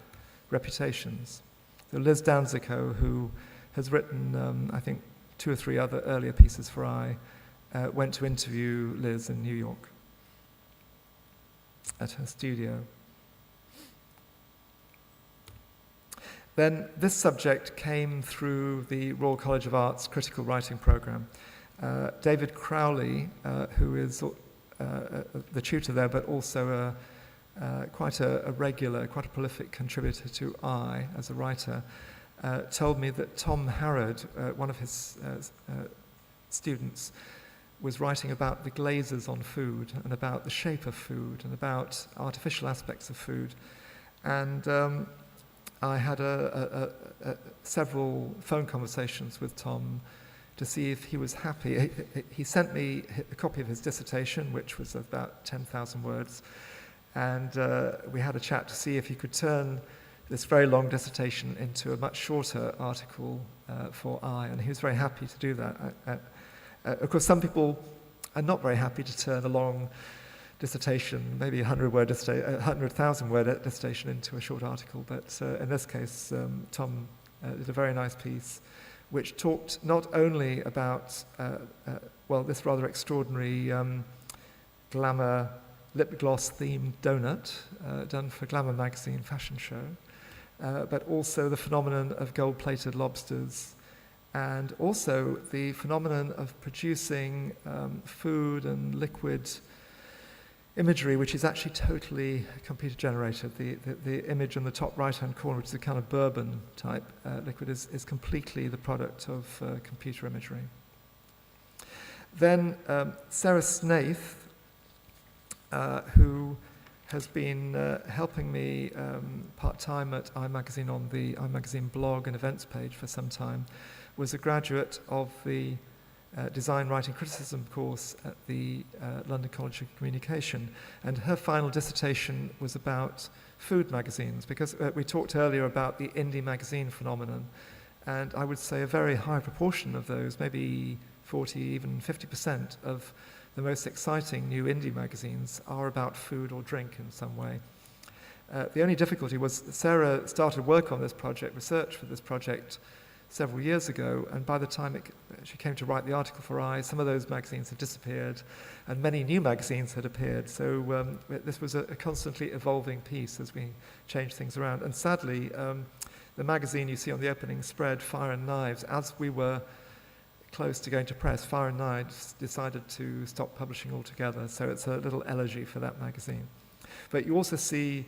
S1: Reputations. So Liz Danzico, who has written, I think, 2 or 3 other earlier pieces for I, went to interview Liz in New York at her studio. Then this subject came through the Royal College of Art's critical writing program. David Crowley, who is the tutor there, but also quite a regular, quite a prolific contributor to I as a writer, told me that Tom Harrod, one of his students, was writing about the glazes on food and about the shape of food and about artificial aspects of food. And I had several phone conversations with Tom to see if he was happy. He sent me a copy of his dissertation, which was about 10,000 words, and we had a chat to see if he could turn this very long dissertation into a much shorter article for I, and he was very happy to do that. Of course, some people are not very happy to turn a long dissertation, maybe 100,000 word dissertation into a short article, but in this case, Tom did a very nice piece which talked not only about, this rather extraordinary glamour lip gloss themed donut done for Glamour magazine fashion show, but also the phenomenon of gold-plated lobsters, and also the phenomenon of producing food and liquid imagery which is actually totally computer generated. The image in the top right-hand corner, which is a kind of bourbon type liquid, is completely the product of computer imagery. Then Sarah Snaith, who has been helping me part-time at iMagazine on the iMagazine blog and events page for some time, was a graduate of the Design, Writing, Criticism course at the London College of Communication. And her final dissertation was about food magazines, because we talked earlier about the indie magazine phenomenon. And I would say a very high proportion of those, maybe 40, even 50% of the most exciting new indie magazines are about food or drink in some way. The only difficulty was Sarah started work on this project, research for this project, several years ago, and by the time she came to write the article for I, some of those magazines had disappeared, and many new magazines had appeared. So this was a constantly evolving piece as we changed things around. And sadly, the magazine you see on the opening spread, Fire and Knives, as we were close to going to press, Fire and Nine decided to stop publishing altogether. So it's a little elegy for that magazine. But you also see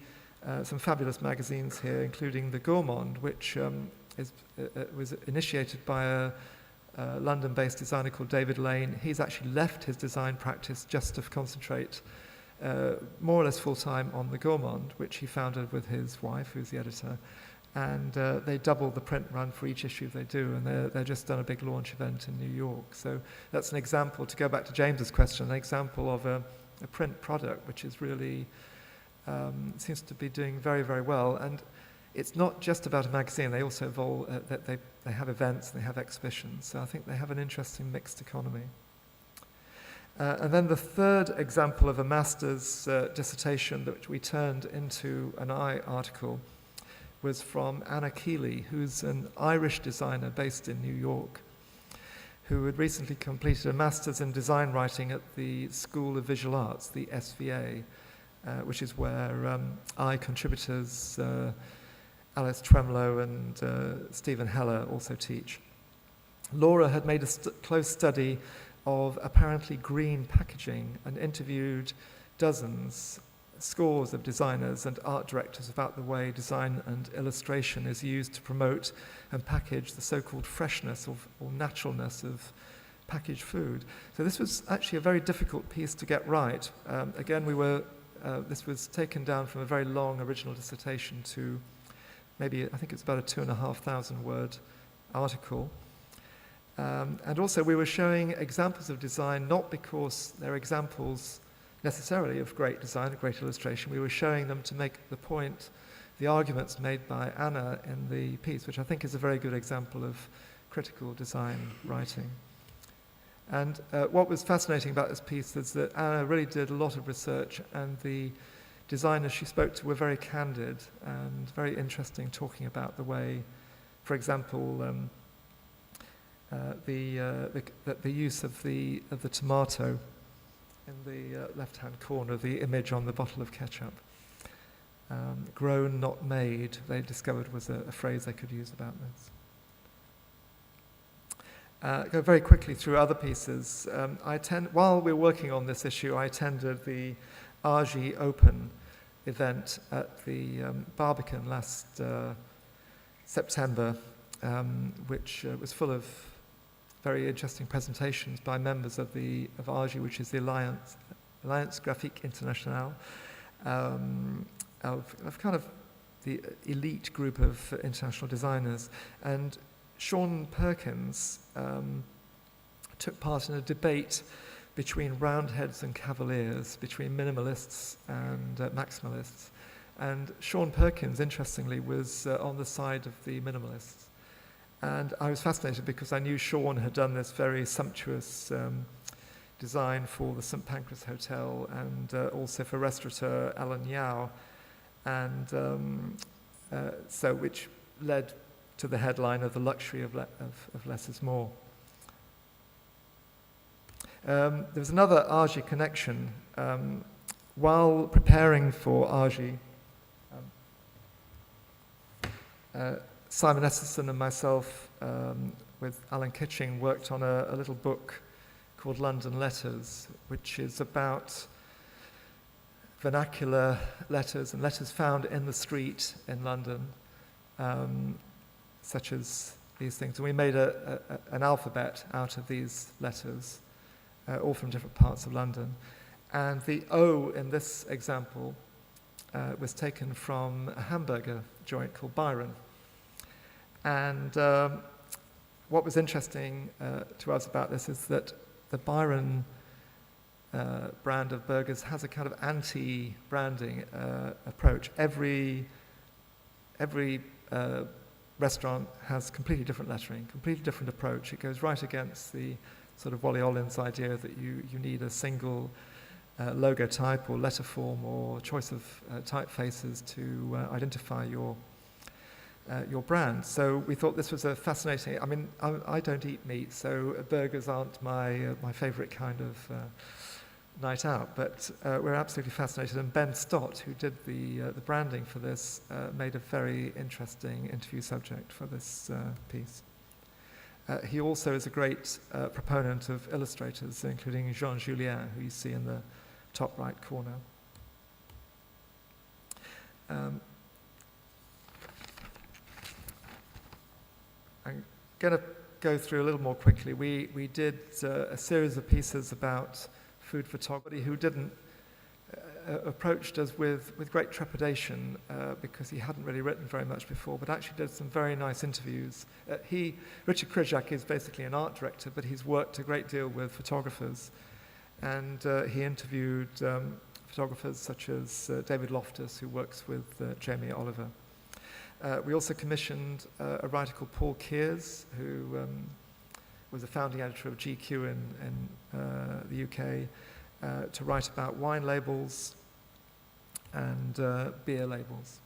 S1: some fabulous magazines here, including The Gourmand, which was initiated by a London-based designer called David Lane. He's actually left his design practice just to concentrate more or less full-time on The Gourmand, which he founded with his wife, who's the editor. And they double the print run for each issue they do, and they're just done a big launch event in New York. So that's an example, to go back to James's question, an example of a print product which is really seems to be doing very, very well. And it's not just about a magazine. They also evolve, they have events, and they have exhibitions. So I think they have an interesting mixed economy. And then the third example of a master's dissertation that we turned into an article was from Anna Keeley, who's an Irish designer based in New York, who had recently completed a master's in design writing at the School of Visual Arts, the SVA, which is where I contributors Alice Tremlow and Stephen Heller also teach. Laura had made a close study of apparently green packaging and interviewed scores of designers and art directors about the way design and illustration is used to promote and package the so-called freshness or naturalness of packaged food. So this was actually a very difficult piece to get right. Again, this was taken down from a very long original dissertation to maybe, I think it's about a 2,500 word article. And also we were showing examples of design, not because they're examples necessarily of great design, great illustration. We were showing them to make the point, the arguments made by Anna in the piece, which I think is a very good example of critical design writing. And what was fascinating about this piece is that Anna really did a lot of research, and the designers she spoke to were very candid and very interesting, talking about the way, for example, the use of the tomato in the left-hand corner, the image on the bottle of ketchup. Grown, not made, they discovered was a phrase they could use about this. Go very quickly through other pieces. While we were working on this issue, I attended the ARGI Open event at the Barbican last September, which was full of very interesting presentations by members of ARGI, which is the Alliance Graphique Internationale, of kind of the elite group of international designers. And Sean Perkins took part in a debate between roundheads and cavaliers, between minimalists and maximalists. And Sean Perkins, interestingly, was on the side of the minimalists. And I was fascinated because I knew Sean had done this very sumptuous design for the St. Pancras Hotel and also for restaurateur Alan Yao, and so which led to the headline of the luxury of less is more. There was another ARGI connection. While preparing for ARGI, Simon Esterson and myself, with Alan Kitching, worked on a little book called London Letters, which is about vernacular letters and letters found in the street in London, such as these things. And we made an alphabet out of these letters, all from different parts of London. And the O in this example was taken from a hamburger joint called Byron. And what was interesting to us about this is that the Byron brand of burgers has a kind of anti-branding approach. Every restaurant has completely different lettering, completely different approach. It goes right against the sort of Wally Ollins idea that you need a single logo type or letter form or choice of typefaces to identify your brand. So we thought this was a fascinating. I mean, I don't eat meat, so burgers aren't my favourite kind of night out. But we're absolutely fascinated. And Ben Stott, who did the branding for this, made a very interesting interview subject for this piece. He also is a great proponent of illustrators, including Jean Julien, who you see in the top right corner. I'm going to go through a little more quickly. We did a series of pieces about food photography who didn't approached us with great trepidation because he hadn't really written very much before, but actually did some very nice interviews. Richard Kryjak is basically an art director, but he's worked a great deal with photographers, and he interviewed photographers such as David Loftus, who works with Jamie Oliver. We also commissioned a writer called Paul Kears, who was a founding editor of GQ in the UK, to write about wine labels and beer labels.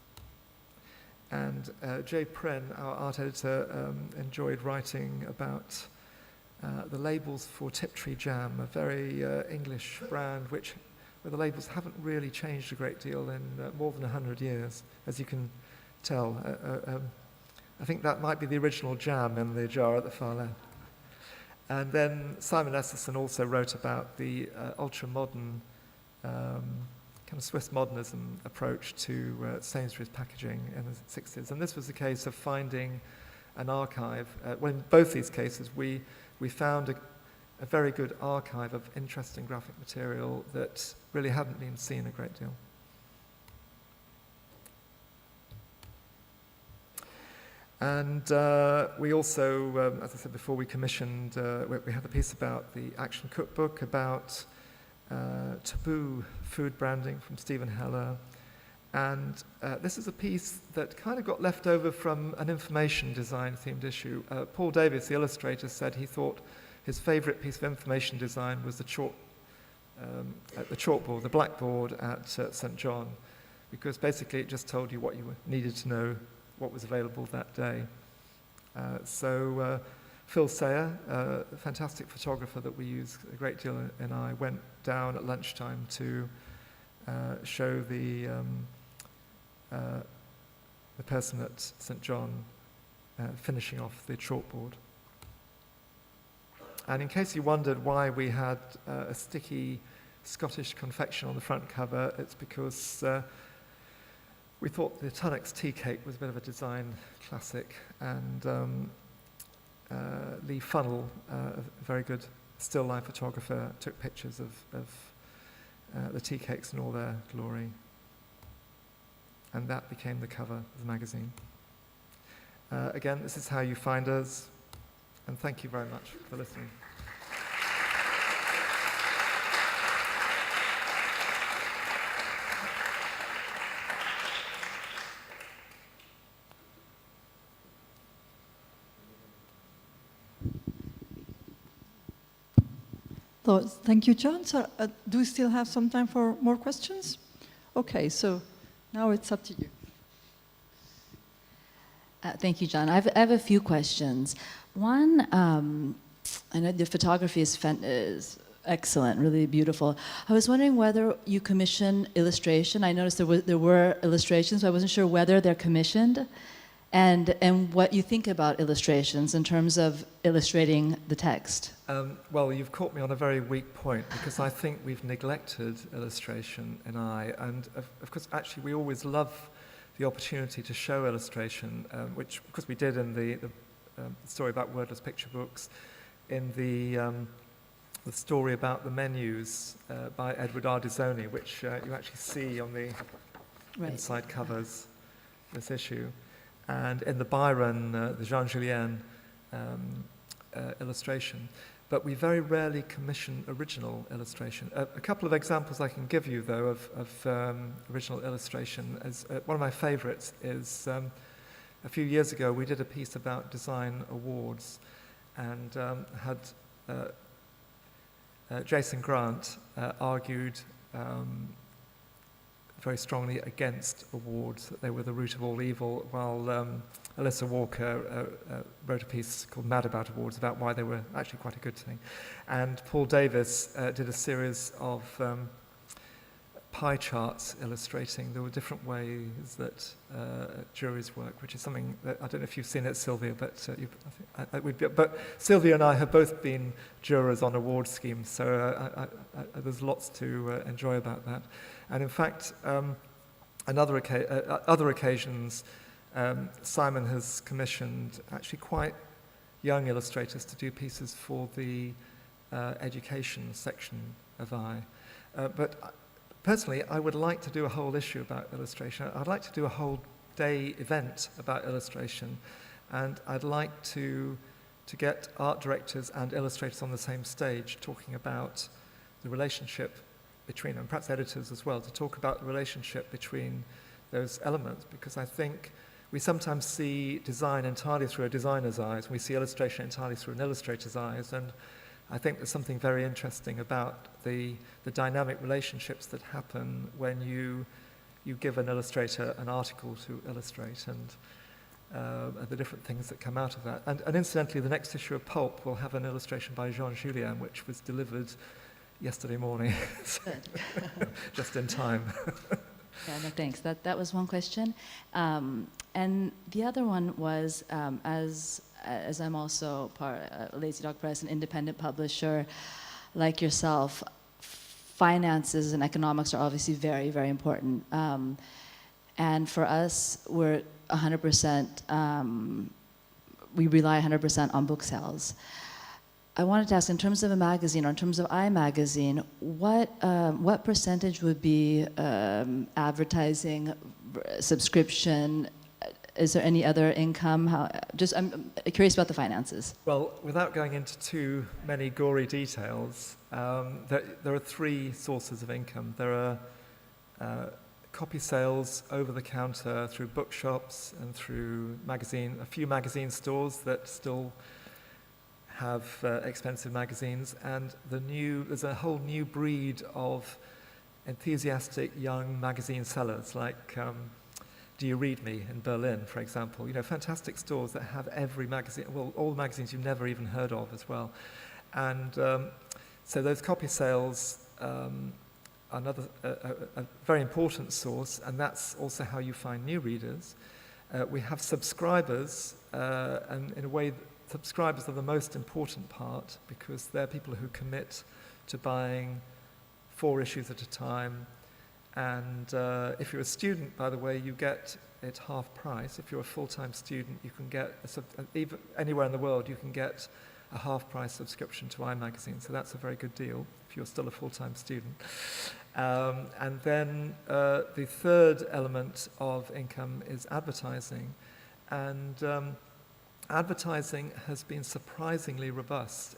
S1: And Jay Prin, our art editor, enjoyed writing about the labels for Tiptree jam, a very English brand where the labels haven't really changed a great deal in more than 100 years, as you can tell. I think that might be the original jam in the jar at the far left. And then Simon Esterson also wrote about the ultra-modern kind of Swiss modernism approach to Sainsbury's packaging in the 60s. And this was a case of finding an archive. Well, in both these cases, we found a very good archive of interesting graphic material that really hadn't been seen a great deal. And we also, as I said before, we commissioned, we had a piece about the Action Cookbook, about taboo food branding from Stephen Heller. And this is a piece that kind of got left over from an information design themed issue. Paul Davis, the illustrator, said he thought his favorite piece of information design was the chalkboard, the blackboard at St. John, because basically it just told you what you needed to know, what was available that day. So Phil Sayer, a fantastic photographer that we use a great deal, and I went down at lunchtime to show the person at St. John finishing off the chalkboard. And in case you wondered why we had a sticky Scottish confection on the front cover, it's because we thought the Tunnocks tea cake was a bit of a design classic, and Lee Funnell, a very good still life photographer, took pictures of the tea cakes in all their glory, and that became the cover of the magazine. Again, this is how you find us, and thank you very much for listening.
S2: So, thank you, John. So, do we still have some time for more questions? Okay, so now it's up to you.
S5: Thank you, John. I have a few questions. One, I know the photography is excellent, really beautiful. I was wondering whether you commission illustration. I noticed there were illustrations, but I wasn't sure whether they're commissioned, and what you think about illustrations in terms of illustrating the text.
S1: Well, you've caught me on a very weak point, because I think we've neglected illustration and of course, actually, we always love the opportunity to show illustration, which, of course, we did in the story about wordless picture books, in the story about the menus by Edward Ardisoni, which you actually see on the inside covers this issue, and in the Byron, the Jean Julien illustration. But we very rarely commission original illustration. A couple of examples I can give you, though, of original illustration. One of my favorites is a few years ago we did a piece about design awards, and had Jason Grant argued very strongly against awards, that they were the root of all evil, while Alyssa Walker wrote a piece called Mad About Awards about why they were actually quite a good thing. And Paul Davis did a series of pie charts illustrating. There were different ways that juries work, which is something that I don't know if you've seen it, Sylvia, but but Sylvia and I have both been jurors on award schemes, so there's lots to enjoy about that. And in fact, other occasions, Simon has commissioned actually quite young illustrators to do pieces for the education section of But personally, I would like to do a whole issue about illustration. I'd like to do a whole day event about illustration, and I'd like to get art directors and illustrators on the same stage talking about the relationship between, and perhaps editors as well, to talk about the relationship between those elements, because I think we sometimes see design entirely through a designer's eyes, and we see illustration entirely through an illustrator's eyes, and I think there's something very interesting about the dynamic relationships that happen when you give an illustrator an article to illustrate, and the different things that come out of that. And incidentally, the next issue of Pulp will have an illustration by Jean-Julien, which was delivered yesterday morning, just in time.
S5: Yeah, no, thanks. That was one question. And the other one was, as I'm also part of Lazy Dog Press, an independent publisher like yourself, finances and economics are obviously very, very important. And for us, we're 100%, we rely 100% on book sales. I wanted to ask, in terms of a magazine, or in terms of iMagazine, what percentage would be advertising, subscription? Is there any other income? I'm curious about the finances.
S1: Well, without going into too many gory details, there are three sources of income. There are copy sales over the counter through bookshops and through a few magazine stores that still have expensive magazines, and there's a whole new breed of enthusiastic young magazine sellers, like Do You Read Me in Berlin, for example. Fantastic stores that have every magazine, well, all the magazines you've never even heard of as well. And so those copy sales are a very important source, and that's also how you find new readers. We have subscribers, and in a way, subscribers are the most important part, because they're people who commit to buying 4 issues at a time. And if you're a student, by the way, you get it half price. If you're a full-time student, you can get, even anywhere in the world, you can get a half-price subscription to iMagazine. So that's a very good deal if you're still a full-time student. And then the third element of income is advertising. And advertising has been surprisingly robust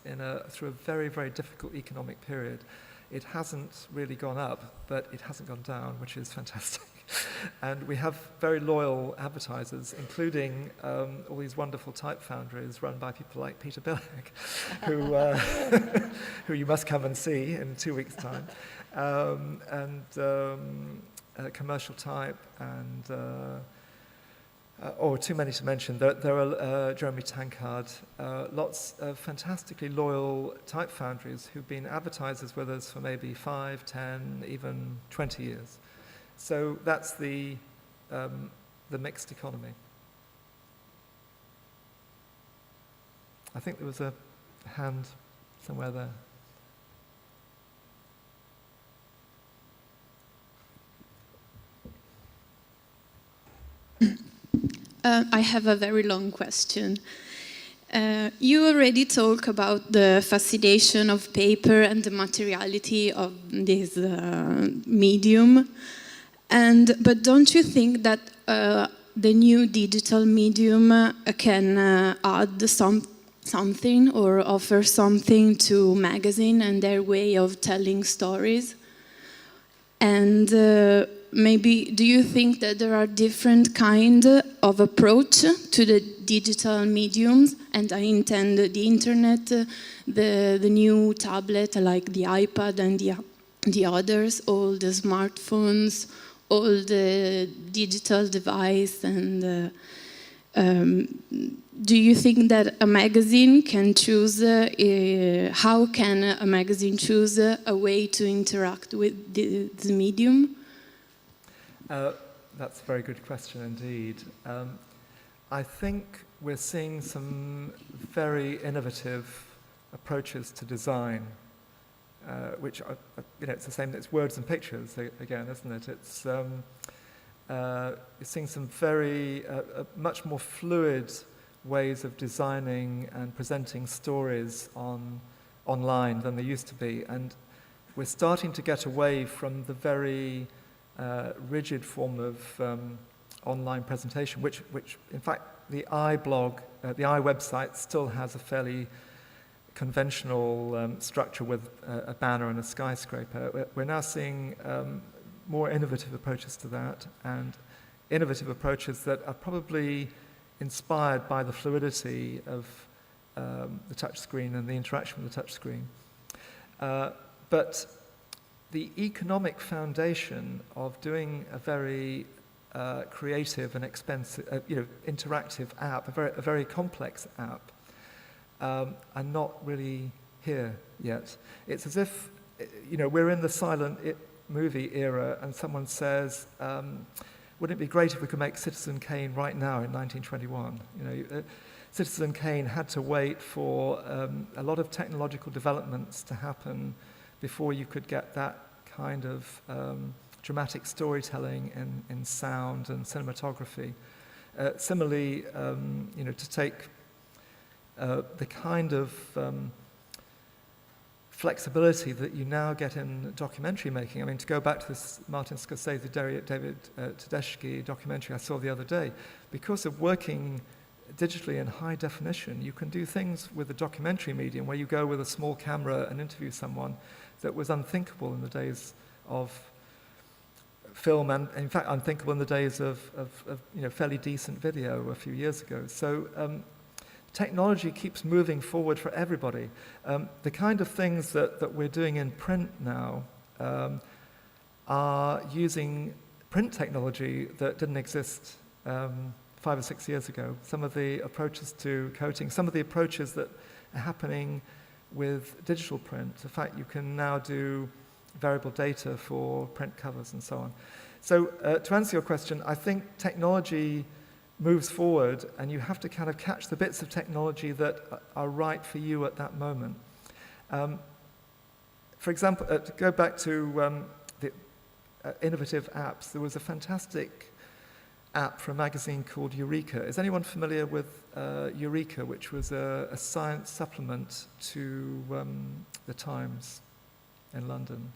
S1: through a very, very difficult economic period. It hasn't really gone up, but it hasn't gone down, which is fantastic. And we have very loyal advertisers, including all these wonderful type foundries run by people like Peter Billig, who you must come and see in 2 weeks' time, Commercial Type, and or too many to mention. There are Jeremy Tankard, lots of fantastically loyal type foundries who've been advertisers with us for maybe 5, 10, even 20 years. So that's the mixed economy. I think there was a hand somewhere there.
S6: I have a very long question. You already talk about the fascination of paper and the materiality of this medium, but don't you think that the new digital medium can add something or offer something to magazine and their way of telling stories? And maybe, do you think that there are different kinds of approach to the digital mediums? And I intend the internet, the new tablet like the iPad and the others, all the smartphones, all the digital device, and do you think that a magazine can choose, how can a magazine choose a way to interact with the medium?
S1: That's a very good question indeed. I think we're seeing some very innovative approaches to design, which are, it's the same, it's words and pictures again, isn't it? It's you're seeing some very, much more fluid ways of designing and presenting stories online than there used to be. And we're starting to get away from the very rigid form of online presentation, which in fact the iBlog, the iWebsite still has a fairly conventional structure with a banner and a skyscraper. We're now seeing more innovative approaches to that, and innovative approaches that are probably inspired by the fluidity of the touchscreen and the interaction with the touchscreen. But the economic foundation of doing a very creative and expensive, interactive app, a very complex app, are not really here yet. It's as if, we're in the silent movie era, and someone says, wouldn't it be great if we could make Citizen Kane right now in 1921? Citizen Kane had to wait for a lot of technological developments to happen before you could get that kind of dramatic storytelling in sound and cinematography. Similarly, to take the kind of flexibility that you now get in documentary making. I mean, to go back to this Martin Scorsese, David Tedeschi documentary I saw the other day, because of working digitally in high definition, you can do things with the documentary medium where you go with a small camera and interview someone that was unthinkable in the days of film, and in fact unthinkable in the days of fairly decent video a few years ago. So technology keeps moving forward for everybody. The kind of things that we're doing in print now are using print technology that didn't exist 5 or 6 years ago. Some of the approaches to coating, some of the approaches that are happening with digital print. In fact, you can now do variable data for print covers and so on. So to answer your question, I think technology moves forward, and you have to kind of catch the bits of technology that are right for you at that moment. For example, to go back to the innovative apps, there was a fantastic app for a magazine called Eureka. Is anyone familiar with Eureka, which was a science supplement to the Times in London?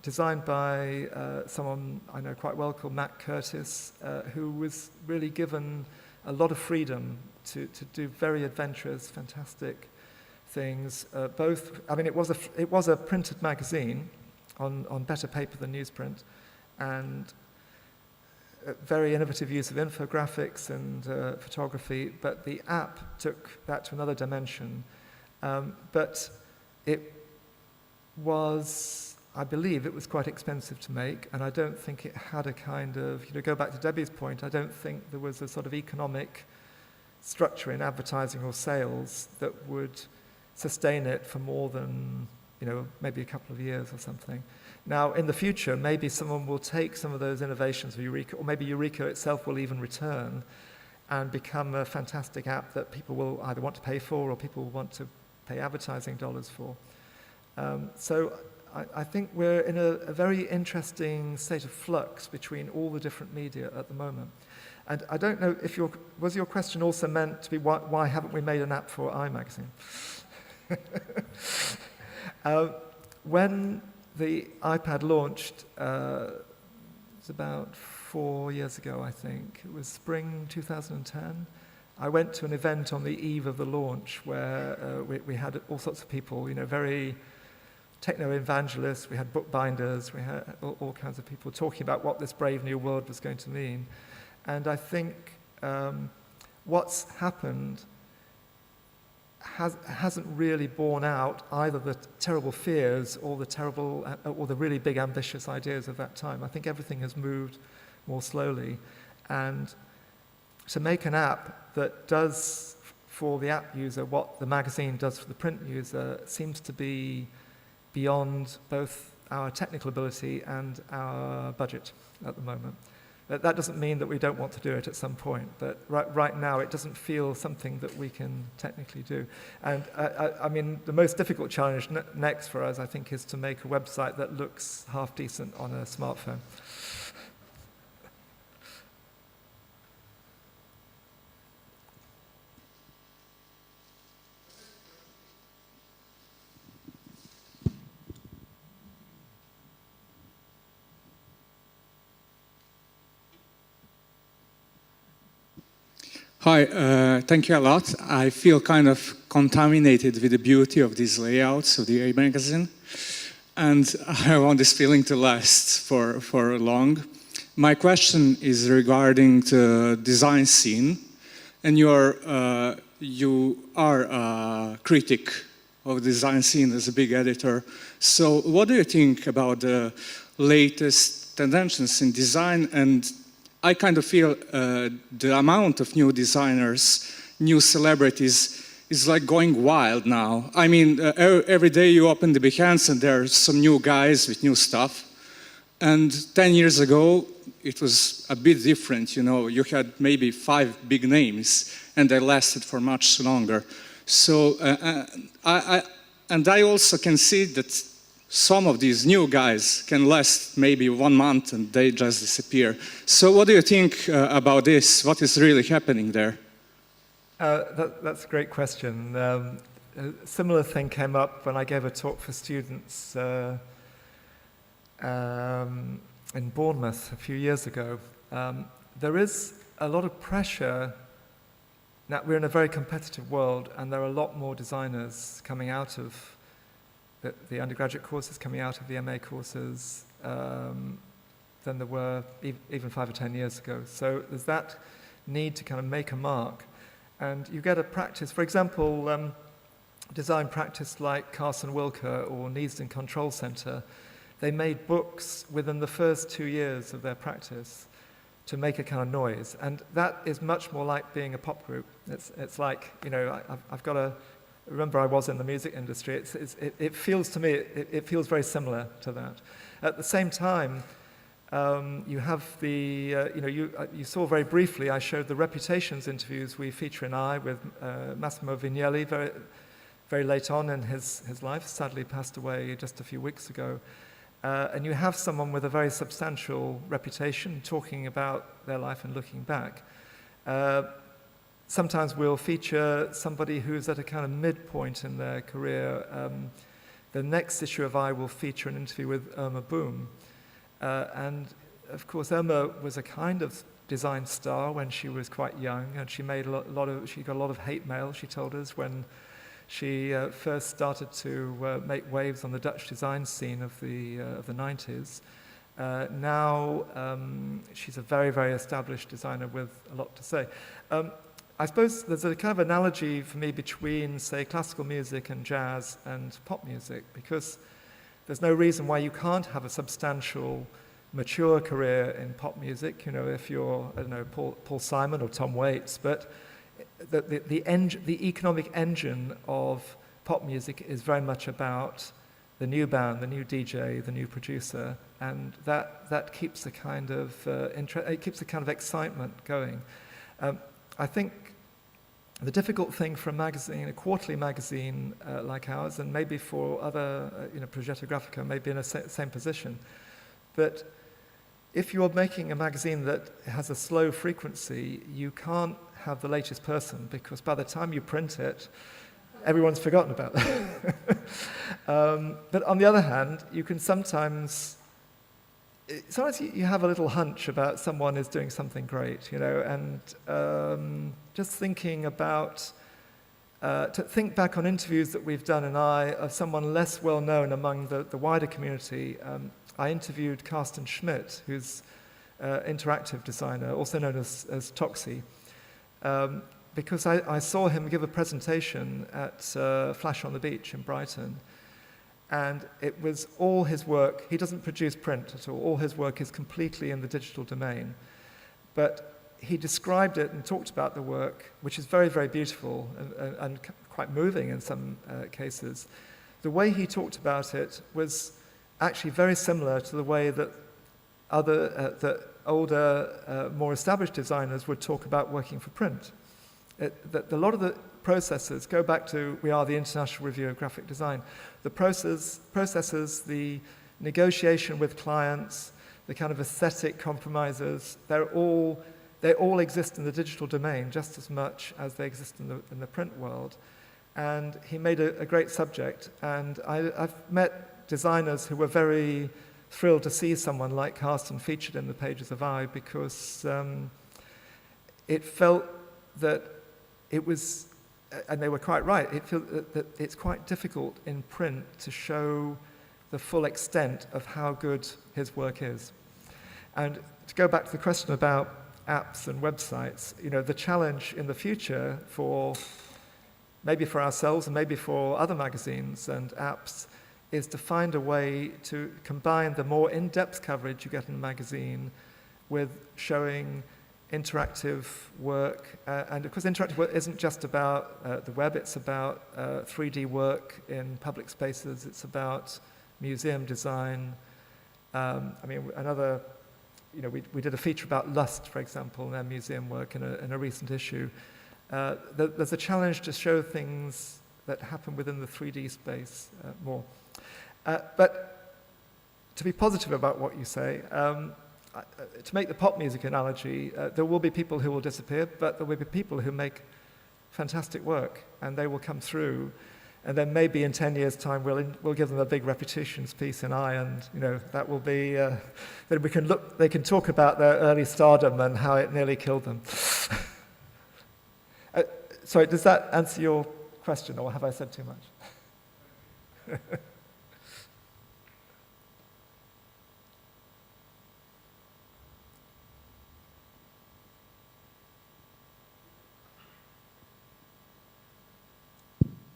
S1: Designed by someone I know quite well called Matt Curtis, who was really given a lot of freedom to do very adventurous, fantastic things. It was a printed magazine on better paper than newsprint, and very innovative use of infographics and photography, but the app took that to another dimension. But it was, I believe, it was quite expensive to make, and I don't think it had a kind of, go back to Debbie's point, I don't think there was a sort of economic structure in advertising or sales that would sustain it for more than, maybe a couple of years or something. Now, in the future, maybe someone will take some of those innovations of Eureka, or maybe Eureka itself will even return and become a fantastic app that people will either want to pay for or people will want to pay advertising dollars for. So I think we're in a very interesting state of flux between all the different media at the moment. And I don't know if was your question also meant to be why haven't we made an app for iMagazine? When the iPad launched, it was about 4 years ago, I think. It was spring 2010. I went to an event on the eve of the launch where we had all sorts of people, very techno-evangelists, we had bookbinders, we had all kinds of people talking about what this brave new world was going to mean. And I think what's happened hasn't really borne out either the terrible fears or the really big ambitious ideas of that time. I think everything has moved more slowly, and to make an app that does for the app user what the magazine does for the print user seems to be beyond both our technical ability and our budget at the moment. That doesn't mean that we don't want to do it at some point, but right now it doesn't feel something that we can technically do. And I mean, the most difficult challenge next for us, I think, is to make a website that looks half decent on a smartphone.
S7: Hi, thank you a lot. I feel kind of contaminated with the beauty of these layouts of the A magazine, and I want this feeling to last for long. My question is regarding the design scene, and you are a critic of the design scene as a big editor. So what do you think about the latest tendencies in design? And I kind of feel the amount of new designers, new celebrities is like going wild now. I mean, every day you open the Behance and there are some new guys with new stuff. And 10 years ago, it was a bit different, you know. You had maybe 5 big names and they lasted for much longer. So, I also can see that some of these new guys can last maybe 1 month and they just disappear. So what do you think about this? What is really happening there?
S1: That's a great question. A similar thing came up when I gave a talk for students in Bournemouth a few years ago. There is a lot of pressure. Now, we're in a very competitive world and there are a lot more designers coming out of the undergraduate courses, coming out of the MA courses than there were even 5 or 10 years ago. So there's that need to kind of make a mark. And you get a practice, for example, design practice like Carson Wilker or Neasden Control Center. They made books within the first 2 years of their practice to make a kind of noise. And that is much more like being a pop group. It's like, you know, I've got a... Remember, I was in the music industry. It feels to me, it feels very similar to that. At the same time, you have the, you saw very briefly, I showed the Reputations interviews we feature in I with Massimo Vignelli very, very late on in his life, sadly passed away just a few weeks ago. And you have someone with a very substantial reputation talking about their life and looking back. Sometimes we'll feature somebody who's at a kind of midpoint in their career. The next issue of I will feature an interview with Irma Boom. And of course, Irma was a kind of design star when she was quite young, and she made she got a lot of hate mail, she told us, when she first started to make waves on the Dutch design scene of the 90s. Now she's a very, very established designer with a lot to say. I suppose there's a kind of analogy for me between, say, classical music and jazz and pop music, because there's no reason why you can't have a substantial, mature career in pop music, you know, if you're, I don't know, Paul Simon or Tom Waits, but the economic engine of pop music is very much about the new band, the new DJ, the new producer, and that keeps a kind of it keeps a kind of excitement going. I think the difficult thing for a magazine, a quarterly magazine like ours, and maybe for other, Progetto Grafico may be in the same position, that if you're making a magazine that has a slow frequency, you can't have the latest person, because by the time you print it, everyone's forgotten about it. But on the other hand, you can sometimes you have a little hunch about someone is doing something great, and just thinking about, to think back on interviews that we've done of someone less well known among the wider community. I interviewed Carsten Schmidt, who's interactive designer, also known as Toxie, because I saw him give a presentation at Flash on the Beach in Brighton. And it was all his work. He doesn't produce print at all. All his work is completely in the digital domain. But he described it and talked about the work, which is very, very beautiful and quite moving in some cases. The way he talked about it was actually very similar to the way that that older, more established designers would talk about working for print. That a lot of the processes go back to, we are the International Review of Graphic Design. The processes, the negotiation with clients, the kind of aesthetic compromises, they all exist in the digital domain just as much as they exist in the print world. And he made a great subject. And I've met designers who were very thrilled to see someone like Carsten featured in the pages of I, because it felt that it was, and they were quite right, it felt that it's quite difficult in print to show the full extent of how good his work is. And to go back to the question about apps and websites, the challenge in the future maybe for ourselves and maybe for other magazines and apps is to find a way to combine the more in-depth coverage you get in a magazine with showing interactive work. And of course, interactive work isn't just about the web, it's about 3D work in public spaces, it's about museum design. We did a feature about Lust, for example, in their museum work in a recent issue. There's a challenge to show things that happen within the 3D space more. But to be positive about what you say, to make the pop music analogy, there will be people who will disappear, but there will be people who make fantastic work, and they will come through. And then maybe in 10 years' time, we'll give them a big reputations piece in I, and that will be. Then we can look. They can talk about their early stardom and how it nearly killed them. Sorry, does that answer your question, or have I said too much?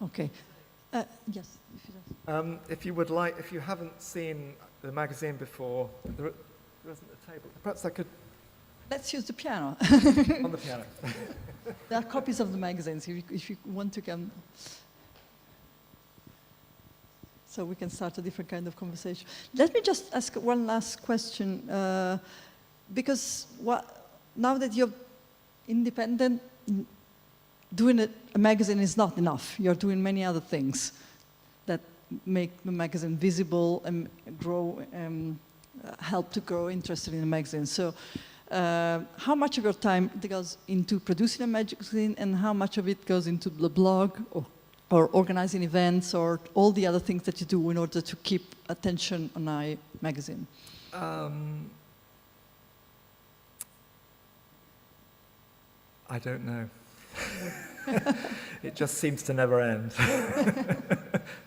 S2: Okay. Yes.
S1: If you would like, if you haven't seen the magazine before, there isn't a table. Perhaps I could.
S2: Let's use the piano.
S1: On the piano.
S2: There are copies of the magazines if you want to come. So we can start a different kind of conversation. Let me just ask one last question, because now that you're independent, doing a magazine is not enough. You're doing many other things that make the magazine visible and help to grow interested in the magazine. So how much of your time goes into producing a magazine, and how much of it goes into the blog or organizing events or all the other things that you do in order to keep attention on our magazine?
S1: I don't know. It just seems to never end.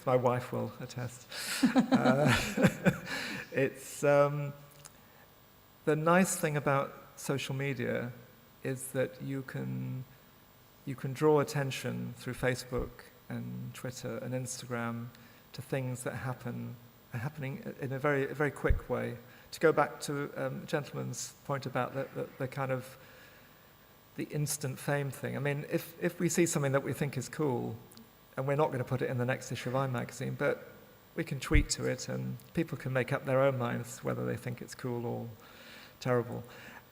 S1: My wife will attest. It's the nice thing about social media is that you can draw attention through Facebook and Twitter and Instagram to things that are happening in a very, very quick way. To go back to the gentleman's point about the kind of the instant fame thing. I mean, if we see something that we think is cool, and we're not going to put it in the next issue of I magazine, but we can tweet to it, and people can make up their own minds whether they think it's cool or terrible.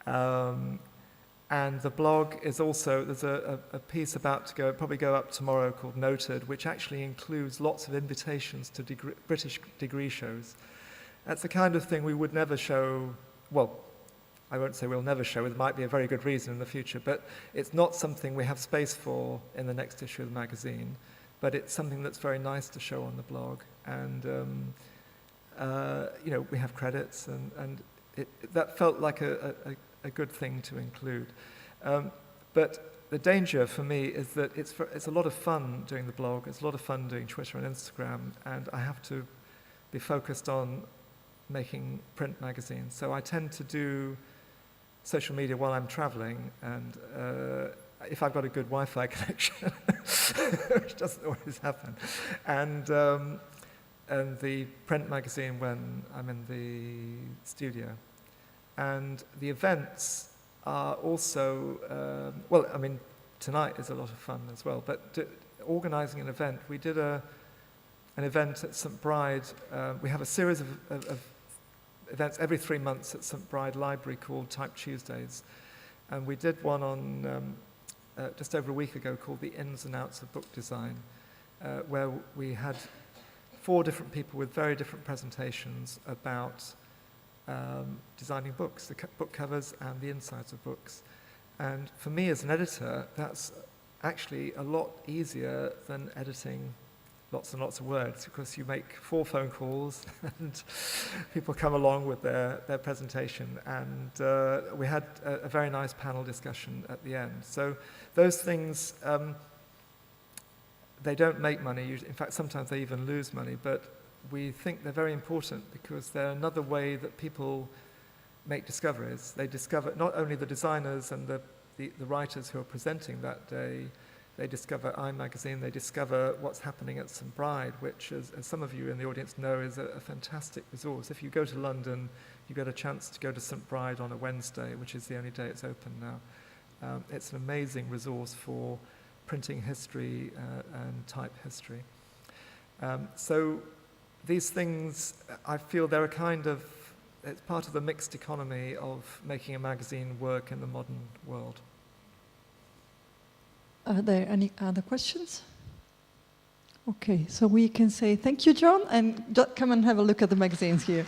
S1: And the blog is also, there's a piece about to probably go up tomorrow called Noted, which actually includes lots of invitations to British degree shows. That's the kind of thing we would never show, well, I won't say we'll never show, there might be a very good reason in the future, but it's not something we have space for in the next issue of the magazine, but it's something that's very nice to show on the blog. And, we have credits, and that felt like a good thing to include. But the danger for me is that it's a lot of fun doing the blog, it's a lot of fun doing Twitter and Instagram, and I have to be focused on making print magazines. So I tend to do social media while I'm traveling, and if I've got a good Wi-Fi connection, which doesn't always happen, and the print magazine when I'm in the studio. And the events, are also, well, I mean, tonight is a lot of fun as well, but organising an event, we did an event at St Bride. We have a series of events every 3 months at St Bride Library called Type Tuesdays, and we did one on just over a week ago called The Ins and Outs of Book Design, where we had 4 different people with very different presentations about designing books, the book covers and the insides of books. And for me as an editor, that's actually a lot easier than editing lots and lots of words, because you make 4 phone calls and people come along with their presentation. And we had a very nice panel discussion at the end. So those things, they don't make money. In fact, sometimes they even lose money, but we think they're very important because they're another way that people make discoveries. They discover not only the designers and the writers who are presenting that day, they discover iMagazine, they discover what's happening at St Bride, which, as some of you in the audience know, is a fantastic resource. If you go to London, you get a chance to go to St Bride on a Wednesday, which is the only day it's open now. It's an amazing resource for printing history and type history. So these things, I feel they're a kind of, it's part of the mixed economy of making a magazine work in the modern world.
S2: Are there any other questions? Okay, so we can say thank you, John, and come and have a look at the magazines here.